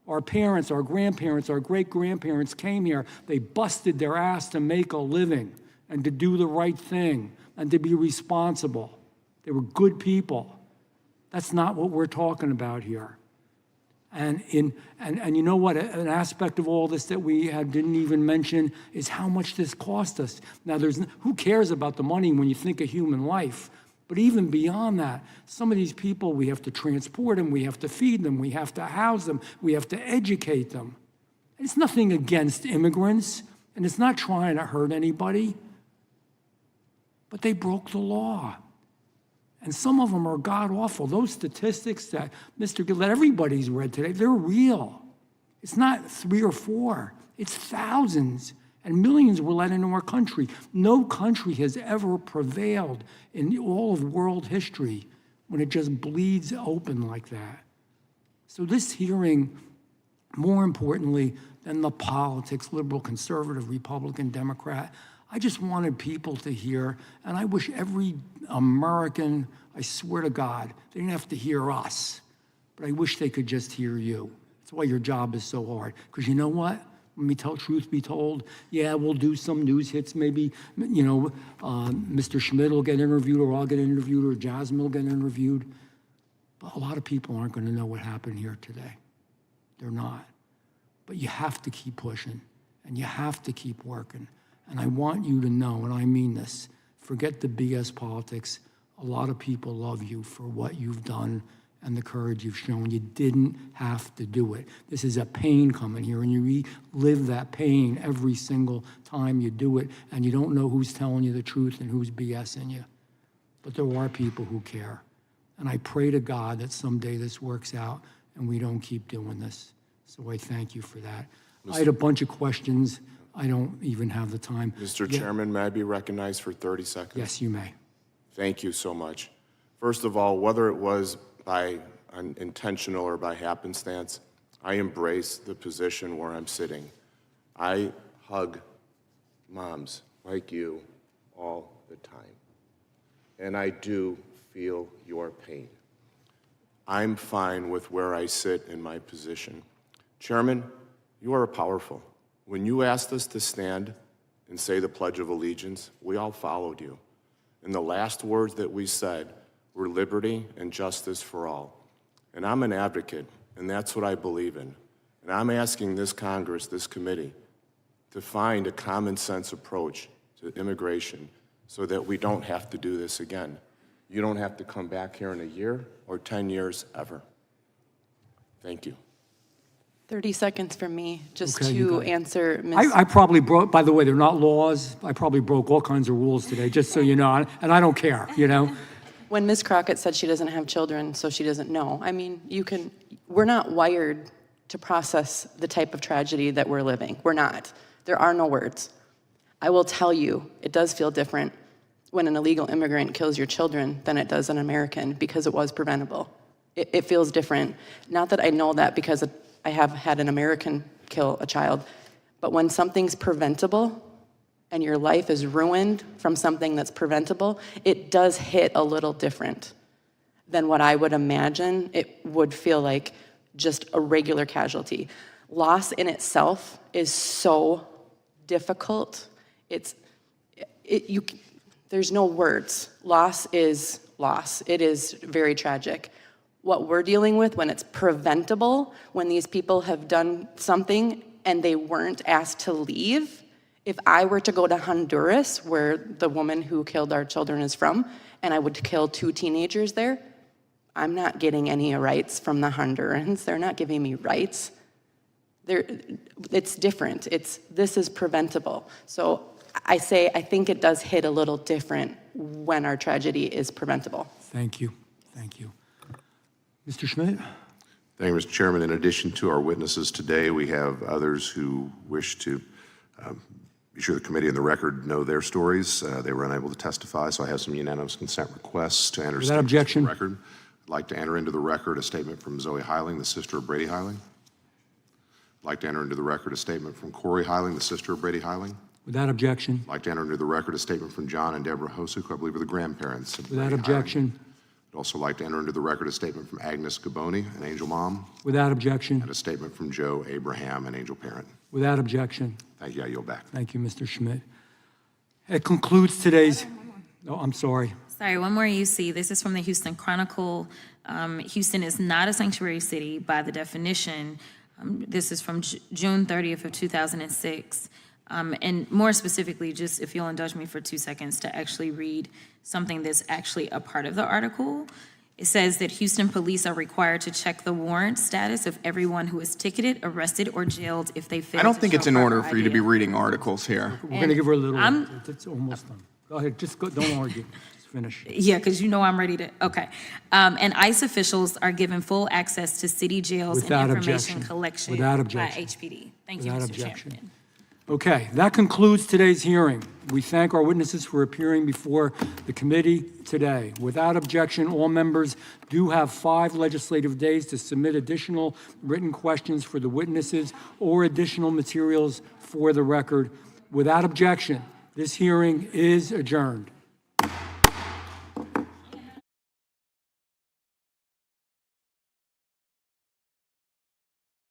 Our parents, our grandparents, our great-grandparents came here. They busted their ass to make a living and to do the right thing and to be responsible. They were good people. That's not what we're talking about here. And you know what? An aspect of all this that we didn't even mention is how much this cost us. Now, who cares about the money when you think of human life? But even beyond that, some of these people, we have to transport them, we have to feed them, we have to house them, we have to educate them. It's nothing against immigrants, and it's not trying to hurt anybody. But they broke the law. And some of them are god-awful. Those statistics that Mr. Gillette, everybody's read today, they're real. It's not 3 or 4. It's thousands. And millions were let into our country. No country has ever prevailed in all of world history when it just bleeds open like that. So this hearing, more importantly than the politics, liberal, conservative, Republican, Democrat, I just wanted people to hear, and I wish every American, I swear to God, they didn't have to hear us, but I wish they could just hear you. That's why your job is so hard. Because you know what? Let me tell truth be told. Yeah, we'll do some news hits. Maybe, Mr. Schmidt will get interviewed, or I'll get interviewed, or Jasmine will get interviewed. But a lot of people aren't going to know what happened here today. They're not. But you have to keep pushing, and you have to keep working. And I want you to know, and I mean this, forget the BS politics. A lot of people love you for what you've done and the courage you've shown. You didn't have to do it. This is a pain coming here, and you relive that pain every single time you do it, and you don't know who's telling you the truth and who's BSing you. But there are people who care. And I pray to God that someday this works out and we don't keep doing this. So I thank you for that. I had a bunch of questions. I don't even have the time. Mr. Chairman, may I be recognized for 30 seconds? Yes, you may. Thank you so much. First of all, whether it was by intentional or by happenstance, I embrace the position where I'm sitting. I hug moms like you all the time, and I do feel your pain. I'm fine with where I sit in my position. Chairman, you are powerful. When you asked us to stand and say the Pledge of Allegiance, we all followed you. And the last words that we said were liberty and justice for all. And I'm an advocate, and that's what I believe in. And I'm asking this Congress, this committee, to find a common sense approach to immigration so that we don't have to do this again. You don't have to come back here in a year or 10 years ever. Thank you. 30 seconds from me, just Okay, you to got it. answer Ms. I probably broke, by the way, they're not laws. I probably broke all kinds of rules today, just so you know, and I don't care, When Ms. Crockett said she doesn't have children, so she doesn't know, I mean, we're not wired to process the type of tragedy that we're living. We're not. There are no words. I will tell you, it does feel different when an illegal immigrant kills your children than it does an American, because it was preventable. It feels different. Not that I know that because I have had an American kill a child, but when something's preventable and your life is ruined from something that's preventable, it does hit a little different than what I would imagine it would feel like just a regular casualty. Loss in itself is so difficult. There's no words. Loss is loss. It is very tragic. What we're dealing with when it's preventable, when these people have done something and they weren't asked to leave, if I were to go to Honduras, where the woman who killed our children is from, and I would kill 2 teenagers there, I'm not getting any rights from the Hondurans. They're not giving me rights. It's different. This is preventable. So I think it does hit a little different when our tragedy is preventable. Thank you. Thank you. Mr. Schmidt? Thank you, Mr. Chairman. In addition to our witnesses today, we have others who wish to be sure the committee and the record know their stories. They were unable to testify, so I have some unanimous consent requests to enter Without objection. the record. I'd like to enter into the record a statement from Zoe Heiling, the sister of Brady Heiling. I'd like to enter into the record a statement from Corey Heiling, the sister of Brady Heiling. Without objection. I'd like to enter into the record a statement from John and Deborah Hosuk, who I believe are the grandparents of Without Brady objection. Heiling. I'd also like to enter into the record a statement from Agnes Gaboni, an angel mom, Without objection. and a statement from Joe Abraham, an angel parent. Without objection. Thank you. I yield back. Thank you, Mr. Schmidt. It concludes today's, oh, I'm sorry. Sorry, one more UC. This is from the Houston Chronicle. Houston is not a sanctuary city by the definition. This is from June 30th of 2006. And more specifically, just if you'll indulge me for 2 seconds to actually read something that's actually a part of the article. It says that Houston police are required to check the warrant status of everyone who is ticketed, arrested, or jailed if they fail I don't to think show it's in proper order for you to be ID. reading articles here. We're going to give her a little, I'm- it's almost done. Go ahead, just go, don't argue, just finish. Yeah, because you know I'm ready to, okay. And ICE officials are given full access to city jails and Without information objection. collection Without by objection. HPD. Thank you, Without Mr. objection. Chairman. Okay, that concludes today's hearing. We thank our witnesses for appearing before the committee today. Without objection, all members do have 5 legislative days to submit additional written questions for the witnesses or additional materials for the record. Without objection, this hearing is adjourned.